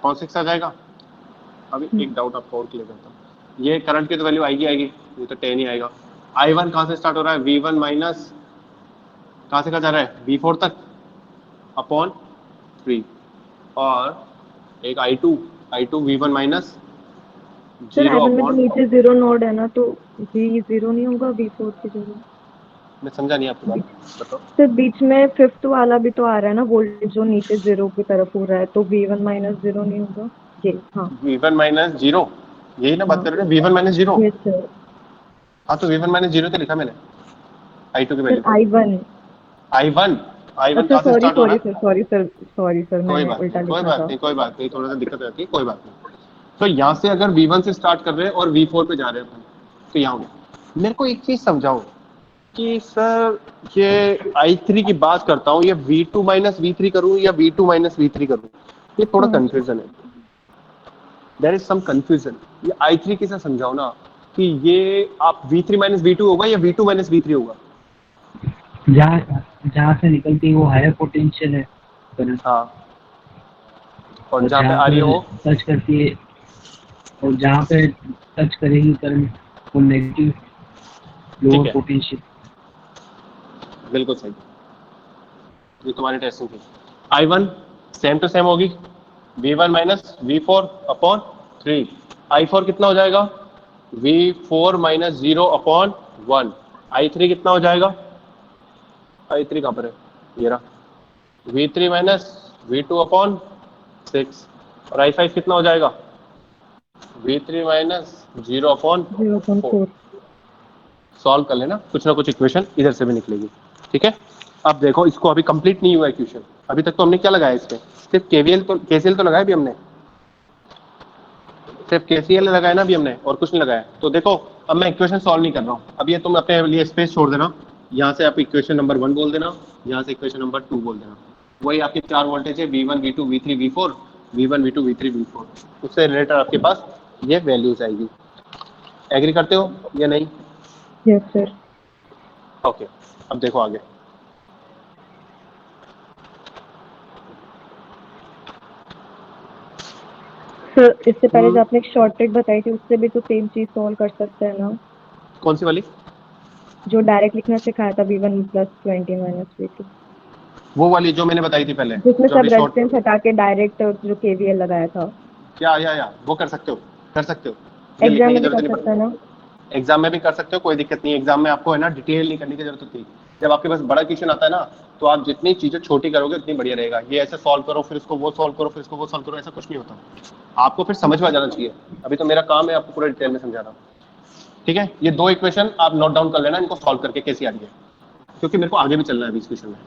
[SPEAKER 3] कौन 6 आ जाएगा? अभी एक डाउट आपको और क्लियर करता हूँ। ये करंट की तो वैल्यू आएगी, ये तो 10 ही आएगा। I1 कहाँ से स्टार्ट हो रहा है? V1 माइनस कहाँ से कहाँ जा रहा है? V4 तक अपॉन 3, और एक I2 V1 माइनस 0 अपॉन,
[SPEAKER 8] नीचे 0 नोड है ना, तो V 0 नहीं होगा, V4 की जगह।
[SPEAKER 3] मैं समझा नहीं आपकी बात, बताओ।
[SPEAKER 8] तो बीच में 5th वाला भी तो आ रहा है ना वोल्टेज, जो नीचे 0 की तरफ हो रहा है, तो V1 माइनस 0 नहीं होगा ये? हाँ
[SPEAKER 3] V1 माइनस 0, यही ना बात कर रहे हैं, V1 माइनस 0।
[SPEAKER 8] Yes sir.
[SPEAKER 3] हाँ तो V1 माइनस 0 तो लिखा मैंने I2 की वैल्यू।
[SPEAKER 8] I1
[SPEAKER 3] I1 I1
[SPEAKER 8] अच्छा
[SPEAKER 3] कहाँ से स्टार्ट हो रहा है?
[SPEAKER 8] सॉरी सर
[SPEAKER 3] कोई
[SPEAKER 8] मैंने
[SPEAKER 3] बात
[SPEAKER 8] उल्टा
[SPEAKER 3] नहीं, कोई
[SPEAKER 8] लिखा
[SPEAKER 3] बात
[SPEAKER 8] था।
[SPEAKER 3] नहीं, कोई बात नहीं, थोड़ा सा दिक्कत रहती है, कोई बात नहीं। तो यहाँ से अगर V1 से स्टार्ट कर रहे हैं और V4 पे जा रहे हैं अपन, तो यहाँ हो गया। मेरे को एक चीज समझाओ कि सर ये I3 की बात करता हूँ, ये V2 माइनस V3 करूँ या V2 माइनस V3 करूँ, ये थोड़ा कंफ्यूजन है, देयर इज सम कंफ्यूजन। ये I3 के साथ समझाओ ना कि ये आप V3 माइनस V2 होगा या V2 माइनस V3 होगा।
[SPEAKER 2] जहाँ जहाँ से निकलती है वो हायर पोटेंशियल है करंट,
[SPEAKER 3] हाँ, और
[SPEAKER 2] और
[SPEAKER 3] जहाँ पे
[SPEAKER 2] जहाँ
[SPEAKER 3] आ रही है
[SPEAKER 2] पर
[SPEAKER 3] वो
[SPEAKER 2] टच करती है, और जहाँ पे टच करेगी करंट वो नेगेटिव
[SPEAKER 3] ठीक
[SPEAKER 2] लोअर
[SPEAKER 3] है,
[SPEAKER 2] पोटेंशियल।
[SPEAKER 3] बिल्कुल सही, ये तुम्हारी टेस्टिंग थी। I1 सेम टू सेम होगी, V1 minus V4 upon 3। I4 कितना हो जाएगा? V4 minus 0 upon 1। I3 कितना हो जाएगा? I3 कहाँ पर है? ये रहा, V3 माइनस V2 अपॉन 6। और I5 कितना हो जाएगा? V3 minus 0 upon 4।
[SPEAKER 8] 0.4।
[SPEAKER 3] सॉल्व कर लेना, कुछ ना कुछ इक्वेशन इधर से भी निकलेगी। ठीक है, अब देखो, इसको अभी कंप्लीट नहीं हुआ इक्वेशन, अभी तक तो हमने क्या लगाया इसमें, सिर्फ केसीएल तो लगाया भी हमने, सिर्फ केसीएल लगाया ना अभी हमने, और कुछ नहीं लगाया। तो देखो, अब मैं इक्वेशन सॉल्व नहीं कर रहा हूँ, अब ये तुम अपने लिए स्पेस छोड़ देना, यहाँ से आप इक्वेशन नंबर 1 बोल देना, यहाँ से इक्वेशन नंबर 2 बोल देना। वही आपके 4 वोल्टेज है, V1 V2 V3 V4, V1 V2 V3 V4, उससे रिलेटेड आपके पास ये वैल्यूज आएगी। एग्री करते हो या नहीं?
[SPEAKER 8] Yes sir.
[SPEAKER 3] ओके, अब देखो आगे।
[SPEAKER 8] सर इससे पहले जो आपने एक शॉर्ट ट्रिक बताई थी उससे भी तो सेम चीज सॉल्व कर सकते हैं ना,
[SPEAKER 3] कौन सी वाली?
[SPEAKER 8] जो डायरेक्ट लिखना सिखाया था V1 प्लस 20 माइनस V2,
[SPEAKER 3] वो वाली जो मैंने बताई थी पहले,
[SPEAKER 8] जिसमें
[SPEAKER 3] जो
[SPEAKER 8] सब
[SPEAKER 3] अभी शॉर्ट।
[SPEAKER 8] रेजिस्टेंस हटा के डायरेक्ट जो KVL लगाया था।
[SPEAKER 3] या वो कर सकते हो, कर सकते हो, ये
[SPEAKER 8] एग्जाम
[SPEAKER 3] लिखने की
[SPEAKER 8] में भी
[SPEAKER 3] जरूरत
[SPEAKER 8] कर
[SPEAKER 3] नहीं
[SPEAKER 8] सकते हैं
[SPEAKER 3] पड़ती।
[SPEAKER 8] ना?
[SPEAKER 3] एग्जाम में भी कर सकते हो, कोई दिक्कत नहीं है। एग्जाम में आपको है ना डिटेल नहीं करने की जरूरत होती। जब आपके पास बड़ा क्वेश्चन आता है ना, तो आप जितनी चीजें छोटी करोगे उतनी बढ़िया रहेगा। ये ऐसे सॉल्व करो, फिर इसको वो सॉल्व करो, फिर इसको वो सॉल्व करो, ऐसा कुछ नहीं होता। आपको फिर समझ में आ जाना चाहिए। अभी तो मेरा काम है आपको पूरा डिटेल में समझाना। ठीक है, ये 2 इक्वेशन आप नोट डाउन कर लेना, इनको सॉल्व करके कैसे आ रही है, क्योंकि मेरे को आगे भी चलना है अभी इस क्वेश्चन में।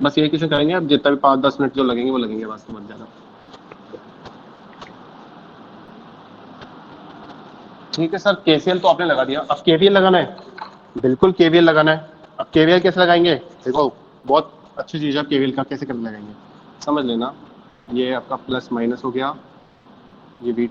[SPEAKER 3] बस ये क्वेश्चन करेंगे, अब जितना भी 5-10 मिनट जो लगेंगे वो लगेंगे, बस समझ जाना। ठीक है सर, केसीएल तो आपने लगा दिया, अब केवीएल लगाना है। बिल्कुल केवीएल लगाना है। अब केवीएल कैसे लगाएंगे? देखो, बहुत अच्छी चीज है केवीएल का, कैसे कर लगाएंगे समझ लेना। ये आपका प्लस माइनस हो गया, ये भी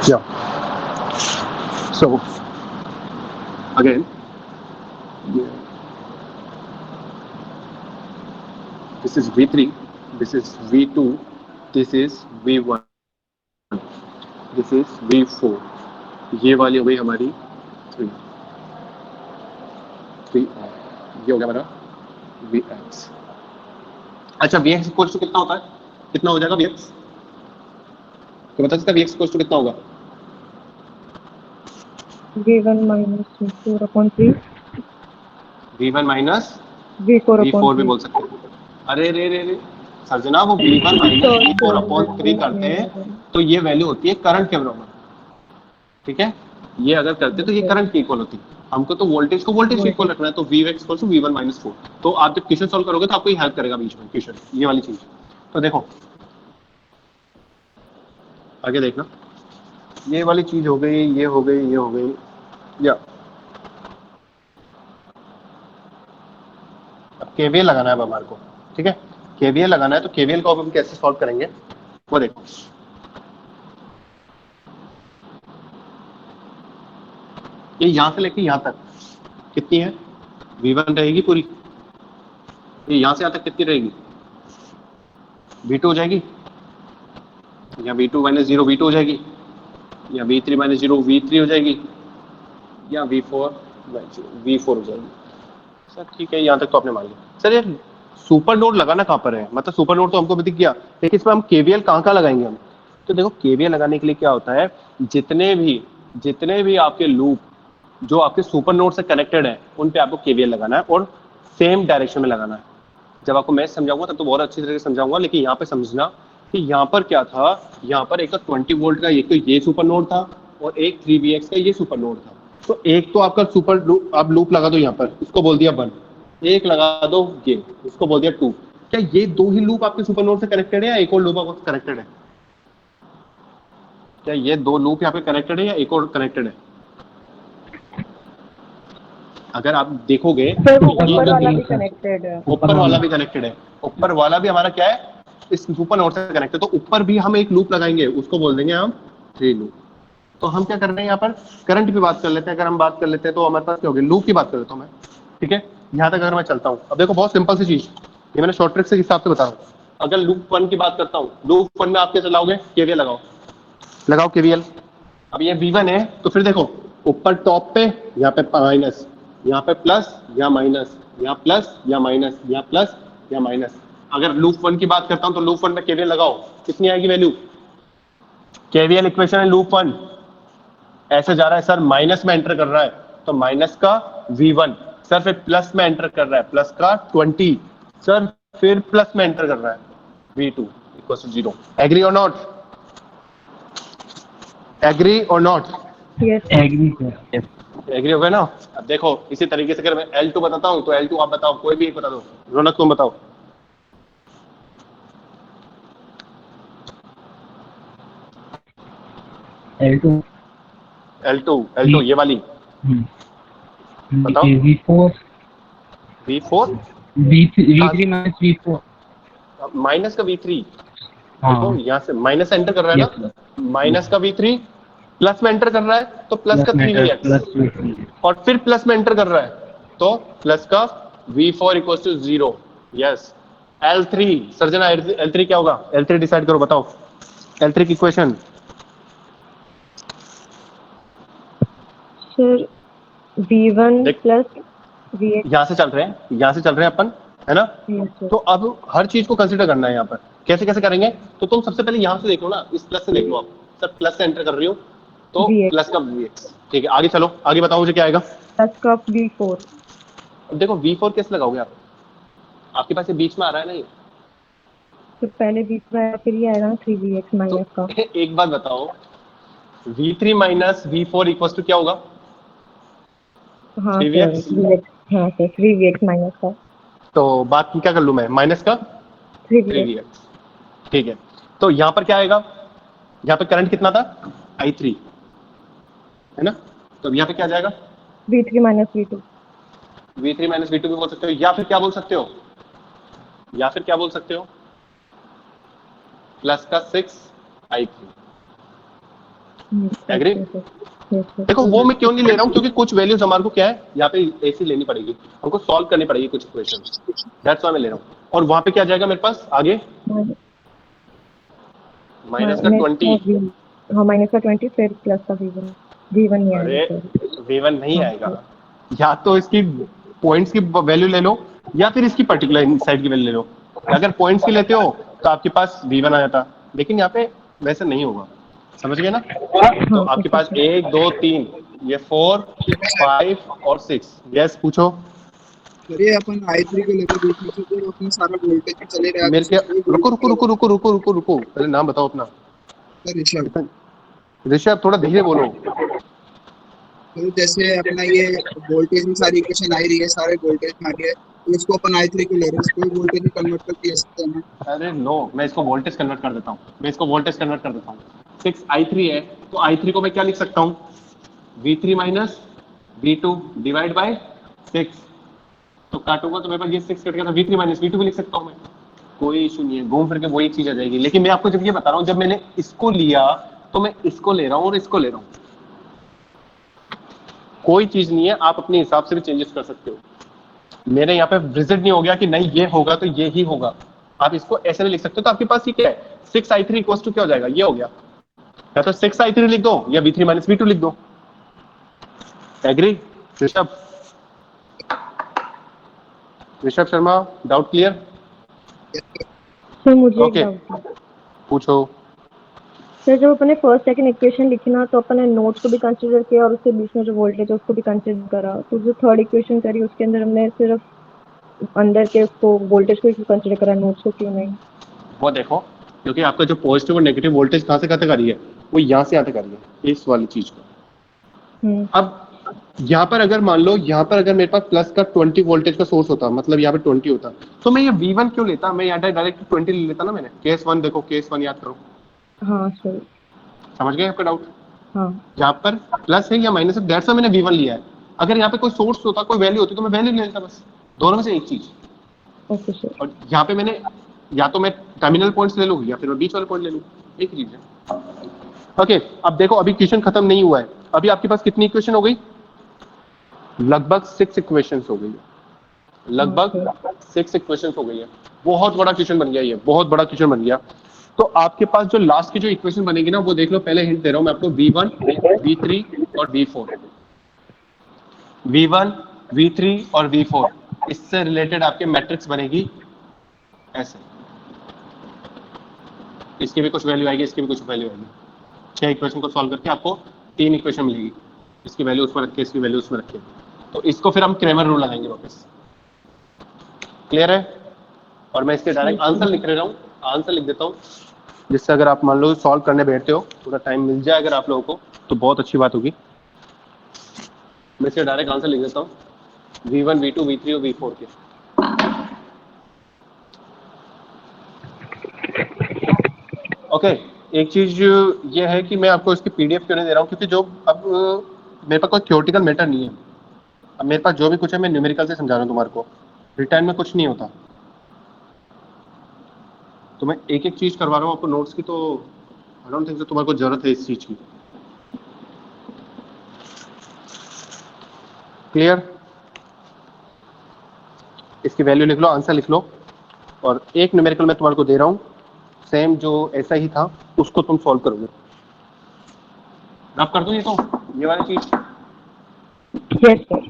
[SPEAKER 3] Yeah. So again, this is V3, this is V2, this is V1, this is V4. ये वाली हो गई हमारी 3, ये हो गया हमारा Vx। अच्छा, Vx इक्वल टू कितना होता है? कितना हो जाएगा Vx? तो बता सकता है Vx इक्वल टू कितना होगा?
[SPEAKER 8] V1 minus V4/3।
[SPEAKER 3] V1 minus
[SPEAKER 8] V4/3।
[SPEAKER 3] V4 भी बोल सकते हैं। अरे रे रे रे, सर्जना वो V1 माइनस V4 अपॉन 3 करते हैं तो ये वैल्यू होती है करंट के बराबर, ठीक है। ये अगर करते तो ये करंट की इक्वल होती, हमको तो वोल्टेज को वोल्टेज की इक्वल रखना है, तो Vx V1 माइनस 4। तो आप जब क्वेश्चन सॉल्व करोगे तो आपको ये हेल्प करेगा बीच में क्वेश्चन, ये वाली चीज। तो देखो आगे देखना, ये वाली चीज हो गई, ये हो गई, ये हो गई, या अब केवीएल लगाना है अब हमारे को, ठीक है। केवीएल लगाना है तो केवीएल को अब हम कैसे सॉल्व करेंगे वो देखो। ये यहां से लेके यहां तक कितनी है, V1 रहेगी पूरी, ये यहां से यहां तक कितनी रहेगी, V2 हो जाएगी, या V2 माइनस 0 V2 हो जाएगी, या V3 माइनस 0 V3 हो जाएगी, या V4 V4 हो जाएगी। सर ठीक है, यहाँ तक तो आपने मान लिया। सर ये सुपर नोड लगाना कहाँ पर है, मतलब सुपर नोड तो हमको भी दिख गया, लेकिन इसमें हम केवीएल कहाँ लगाएंगे हम। तो देखो केवीएल लगाने के लिए क्या होता है, जितने भी आपके लूप जो आपके सुपर नोड से कनेक्टेड है उन पे आपको केवीएल लगाना है और सेम डायरेक्शन में लगाना है। जब आपको मैं समझाऊंगा तब तो बहुत अच्छी तरह से समझाऊंगा, लेकिन यहाँ पे समझना कि यहाँ पर क्या था, यहाँ पर एक तो 20 वोल्ट का एक तो ये सुपर नोड था और एक 3Vx का ये सुपर नोड था। तो एक तो आपका सुपर लूप, आप लूप लगा दो यहाँ पर, इसको बोल दिया 1, एक लगा दो ये, इसको बोल दिया 2। क्या ये दो ही लूप आपके सुपर नोड से कनेक्टेड है या एक और लूप आपको कनेक्टेड है? क्या ये दो लूप यहाँ पे कनेक्टेड है या एक और कनेक्टेड है? अगर आप देखोगे
[SPEAKER 8] ऊपर वाला भी कनेक्टेड है,
[SPEAKER 3] ऊपर वाला भी कनेक्टेड है, ऊपर वाला भी हमारा क्या है इस सुपर नोड से कनेक्टेड, तो ऊपर भी हम एक लूप लगाएंगे, उसको बोल देंगे हम 3 लूप। तो हम क्या कर रहे हैं यहाँ पर करंट की बात कर लेते हैं, अगर हम बात कर लेते हैं तो हमारे पास क्या होगी, लूप की बात कर लेता हूँ मैं, ठीक है। यहाँ तक अगर मैं चलता हूँ, अब देखो बहुत सिंपल सी चीज, ये मैंने शॉर्ट ट्रिक से हिसाब से बता रहा हूँ। अगर लूप 1 की बात करता हूँ, लूप 1 में आप क्या चलाओगे, केवीएल लगाओ केवीएल। अब ये V1 है तो फिर देखो ऊपर टॉप पे यहाँ पे माइनस, यहाँ पे प्लस या माइनस, यहाँ प्लस या माइनस, यहाँ प्लस या माइनस। अगर लूप 1 की बात करता हूँ तो लूप 1 में केवीएल लगाओ, कितनी आएगी वैल्यू, केवीएल इक्वेशन है लूप 1 ऐसे जा रहा है सर, माइनस में एंटर कर रहा है तो माइनस का V1 सर, फिर प्लस में एंटर कर रहा है प्लस का 20 सर, फिर प्लस में एंटर कर रहा है V2 इक्वल टू 0। एग्री और नॉट, एग्री और नॉट?
[SPEAKER 2] एग्री सर,
[SPEAKER 3] एग्री हो गया ना। अब देखो इसी तरीके से अगर मैं L2 बताता हूँ तो L2 आप बताओ, कोई भी एक बता दो, रौनक तुम बताओ। L2 ये वाली बताओ। V4
[SPEAKER 2] V3 minus V4
[SPEAKER 3] minus का V3, देखो यहाँ से माइनस एंटर कर रहा है ना, माइनस का V3 प्लस में एंटर कर रहा है तो प्लस का 3Vx और फिर प्लस में एंटर कर रहा है तो प्लस का V4 equal to 0। Yes L3 Sarjana, L3 क्या होगा, L3 डिसाइड करो, बताओ L3 की equation.
[SPEAKER 8] Sir V1 plus Vx,
[SPEAKER 3] यहाँ से चल रहे हैं अपन, है ना। तो अब हर चीज को कंसीडर करना है यहाँ पर, कैसे कैसे करेंगे। तो तुम सबसे पहले यहाँ से देख लो ना, इस प्लस से देख लो आप, सर प्लस से एंटर कर रही हो तो प्लस का Vx, ठीक है। आगे चलो, आगे बताओ मुझे क्या आएगा,
[SPEAKER 8] प्लस का V4।
[SPEAKER 3] अब देखो V4 कैसे लगाओगे आप, आपके पास ये बीच में आ रहा है ना, ये
[SPEAKER 8] तो पहले बीच में आया, फिर ये आएगा 3Vx माइनस का।
[SPEAKER 3] एक बात बताओ, V3 minus V4 equal to क्या होगा,
[SPEAKER 8] हाँ
[SPEAKER 3] 3Vx?
[SPEAKER 8] सर, हाँ सर 3Vx माइनस का।
[SPEAKER 3] तो बात क्या कर लूं मैं, माइनस का 3Vx, ठीक है। तो यहाँ पर क्या आएगा, यहाँ पे करंट कितना था I3, है ना। तो यहाँ पे क्या जाएगा
[SPEAKER 8] V3 minus V2,
[SPEAKER 3] V3 minus V2 भी बोल सकते हो, या फिर क्या बोल सकते हो, प्लस का 6I3। एग्री? देखो वो मैं क्यों नहीं ले रहा हूँ, क्योंकि कुछ वैल्यूज हमारे को क्या है यहाँ पे ऐसी लेनी पड़ेगी, हमको सॉल्व करनी पड़ेगी कुछ इक्वेशन, दैट्स व्हाई मैं ले रहा हूँ। और वहां पे क्या जाएगा मेरे पास आगे, माइनस का 20,
[SPEAKER 8] हाँ माइनस का 20, फिर प्लस का V1 नहीं आएगा,
[SPEAKER 3] V1 नहीं आएगा, या तो इसकी पॉइंट्स की वैल्यू ले लो या फिर इसकी पर्टिकुलर साइड की वैल्यू ले लो। अगर पॉइंट्स की लेते हो तो आपके पास V1 आ जाता, लेकिन यहाँ पे वैसे नहीं होगा, समझ गए ना। तो आपके पास 1 2 3 ये 4 5 और 6। यस पूछो।
[SPEAKER 7] सर ये अपन i3 को लेकर बीच में से जब अपना सारा वोल्टेज भी चले रहा है
[SPEAKER 3] मेरे
[SPEAKER 7] तो
[SPEAKER 3] के
[SPEAKER 7] सर कोई
[SPEAKER 3] रुको
[SPEAKER 7] वोल्टेज
[SPEAKER 3] रुको रुको रुको रुको रुको रुको पहले नाम बताओ अपना।
[SPEAKER 7] सर ऋषभ।
[SPEAKER 3] इतना ऋषभ थोड़ा धीरे बोलो।
[SPEAKER 7] तो जैसे अपना ये वोल्टेज में सारी इक्वेशन आ ही रही है, सारे वोल्टेज में आ रही है, तो इसको अपन i3 को ले रहे हैं, इसको वोल्टेज में कन्वर्ट करके ले सकते हैं ना।
[SPEAKER 3] अरे नो, मैं इसको वोल्टेज कन्वर्ट कर देता हूँ, मैं इसको वोल्टेज कन्वर्ट कर देता हूँ। 6i3 है तो i3 को मैं क्या लिख सकता हूँ, v3 minus v2 divide by 6। तो काटूंगा तो मेरे पास ये 6 कट गया, तो v3 माइनस v2 भी लिख सकता हूँ मैं, कोई इशू नहीं है, घूम फिर के वही चीज आ जाएगी। लेकिन मैं आपको जब ये बता रहा हूँ, जब मैंने इसको लिया तो मैं इसको ले रहा हूँ और इसको ले रहा हूँ, कोई चीज नहीं है, आप अपने हिसाब से भी चेंजेस कर सकते हो। मेरे यहाँ पे विजिट नहीं हो गया कि नहीं ये होगा तो ये ही होगा, आप इसको ऐसे नहीं लिख सकते। तो आपके पास ये क्या है, 6i3 इक्वल्स टू क्या हो जाएगा, ये हो गया, या तो 6i3 लिख दो या v3 माइनस v2 लिख दो। Agree Rishabh? Rishabh Sharma, doubt clear?
[SPEAKER 8] Sir मुझे एक
[SPEAKER 3] ओके,
[SPEAKER 8] डाउट है।
[SPEAKER 3] पूछो।
[SPEAKER 8] सर जब अपने फर्स्ट सेकंड इक्वेशन लिखी ना, तो अपन ने नोड्स को भी कंसीडर किया और उसके बीच में जो वोल्टेज है उसको भी कंसीडर करा। तो जो थर्ड इक्वेशन करी उसके अंदर हमने सिर्फ अंदर के उसको वोल्टेज को ही कंसीडर करा, नोड्स को क्यों नहीं?
[SPEAKER 3] वो देखो, क्योंकि आपका जो पॉजिटिव और नेगेटिव वोल्टेज कहाँ से कहाँ तक आ रही है, वो यहाँ से यहाँ तक आ रही है, इस वाली चीज को। अब यहाँ पर अगर मान लो, यहाँ पर अगर मेरे पास प्लस का 20 वोल्टेज का सोर्स होता, मतलब यहाँ पे 20 होता, तो मैं ये V1 क्यों लेता, मैं यहाँ डायरेक्ट 20 ले लेता ना। मैंने केस 1 देखो, केस 1 याद करो।
[SPEAKER 8] हाँ सर।
[SPEAKER 3] समझ गए आपका डाउट?
[SPEAKER 8] हाँ।
[SPEAKER 3] यहाँ पर प्लस है या माइनस है, दैट्स व्हाई मैंने V1 लिया है। अगर यहाँ पे कोई सोर्स होता, कोई वैल्यू होती, तो मैं वैल्यू ले लेता बस, दोनों में से एक चीज।
[SPEAKER 8] Okay sir.
[SPEAKER 3] और यहाँ पे मैंने या तो मैं टर्मिनल पॉइंट्स ले लूँ या फिर मैं बीच वाले पॉइंट ले लूँ, एक ही चीज है। ओके, अब देखो, अभी क्वेश्चन खत्म नहीं हुआ है, अभी आपके पास कितनी इक्वेशन हो गई, लगभग 6 इक्वेशंस हो गई है, लगभग 6 इक्वेशंस हो गई है। बहुत बड़ा क्वेश्चन बन गया, ये बहुत बड़ा क्वेश्चन बन गया। तो आपके पास जो लास्ट की जो इक्वेशन बनेगी ना, वो देख लो, पहले हिंट दे रहा हूं मैं आपको, V1 V3 और V4, V1 V3 और V4, इससे रिलेटेड आपके मैट्रिक्स बनेगी ऐसे, इसकी भी कुछ वैल्यू आएगी, इसकी भी कुछ वैल्यू आएगी। 6 इक्वेशन को सॉल्व करके आपको 3 इक्वेशन मिलेगी, इसकी वैल्यू उसमें रख के, इसकी वैल्यू उसमें रखे, तो इसको फिर हम क्रेमर रूल लगाएंगे वापस। क्लियर है? और मैं इसके डायरेक्ट आंसर लिख रहा हूँ, आंसर लिख देता हूँ, जिससे अगर आप मान लो सॉल्व करने बैठते हो, पूरा टाइम मिल जाए अगर आप लोगों को, तो बहुत अच्छी बात होगी। मैं इसके डायरेक्ट आंसर लिख देता हूँ, V1 V2 V3 और V4 के। ओके, एक चीज ये है कि मैं आपको इसकी PDF क्यों नहीं दे रहा हूँ, क्योंकि जो अब मेरे पास कोई थ्योरेटिकल मैटर नहीं है, अब मेरे पास जो भी कुछ है मैं न्यूमेरिकल से समझा रहा हूँ तुम्हारे को, रिटर्न में कुछ नहीं होता, तो मैं एक एक चीज करवा रहा हूँ आपको नोट्स की, तो आई डोंट थिंक तुम्हारे को जरूरत है इस चीज की। क्लियर? इसकी वैल्यू लिख लो, आंसर लिख लो, और एक न्यूमेरिकल मैं तुम्हारे को दे रहा हूँ, सेम जो ऐसा ही था उसको तुम सॉल्व करोगे। रब कर दो ये, तो ये वाली चीज।
[SPEAKER 8] Yes sir.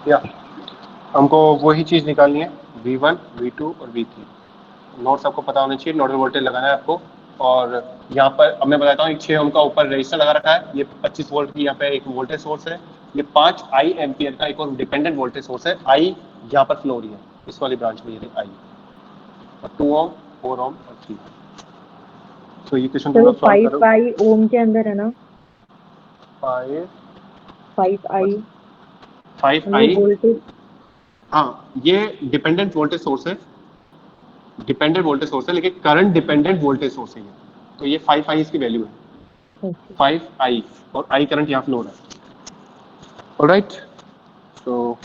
[SPEAKER 3] या हमको वही चीज निकालनी है, V1 V2 और V3। नोट्स आपको पता होना चाहिए, नोडल वोल्टेज लगाना है आपको। और यहाँ पर अब मैं बताता हूँ, एक 6 ओम का ऊपर रेजिस्टर लगा रखा है, ये 25 वोल्ट की यहाँ पे एक वोल्टेज सोर्स है, ये 5 I एम्पियर का एक और डिपेंडेंट वोल्टेज सोर्स है, I यहाँ पर फ्लो हो रही है इस वाली ब्रांच में, ये I, और 2 ओम 4 ओम और 3। तो ये क्वेश्चन
[SPEAKER 8] तो 5 ओम के अंदर है ना? 5I
[SPEAKER 3] वोल्टेज, हाँ ये डिपेंडेंट वोल्टेज सोर्स है, डिपेंडेंट वोल्टेज सोर्स है, लेकिन करंट डिपेंडेंट वोल्टेज सोर्स है, तो ये 5I इसकी वैल्यू है।
[SPEAKER 8] Okay.
[SPEAKER 3] 5I और I करंट यहाँ फ्लो हो रहा है। Alright, so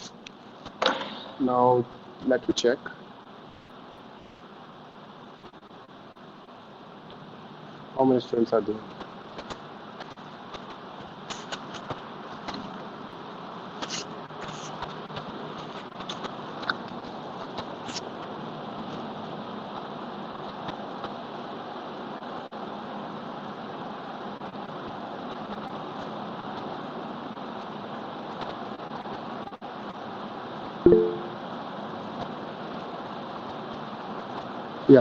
[SPEAKER 3] now let me check. How many students are there? या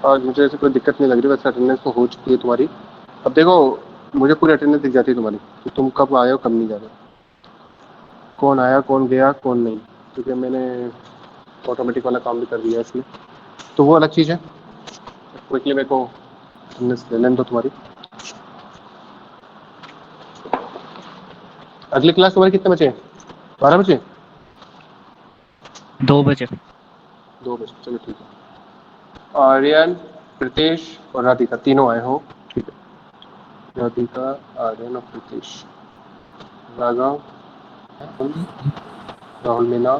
[SPEAKER 3] आज मुझे ऐसे कोई दिक्कत नहीं लग रही, वैसे अटेंडेंस तो हो चुकी है तुम्हारी। अब देखो मुझे पूरी अटेंडेंस दिख जाती है तुम्हारी कि तुम कब आए हो कब नहीं जा रहे, कौन आया कौन गया कौन नहीं, क्योंकि मैंने ऑटोमेटिक वाला काम भी कर दिया है इसमें, तो वो अलग चीज़ है। क्विकली मेरे को अटेंडेंस ले लेने दो तुम्हारी। अगली क्लास तुम्हारी कितने बजे? 12 बजे?
[SPEAKER 9] 2 बजे।
[SPEAKER 3] 2 बजे, चलो ठीक है। आर्यन, प्रीतेश और राधिका तीनों आए हो, ठीक है। राधिका, आर्यन और प्रीतेश, राघव, राहुल, मीना,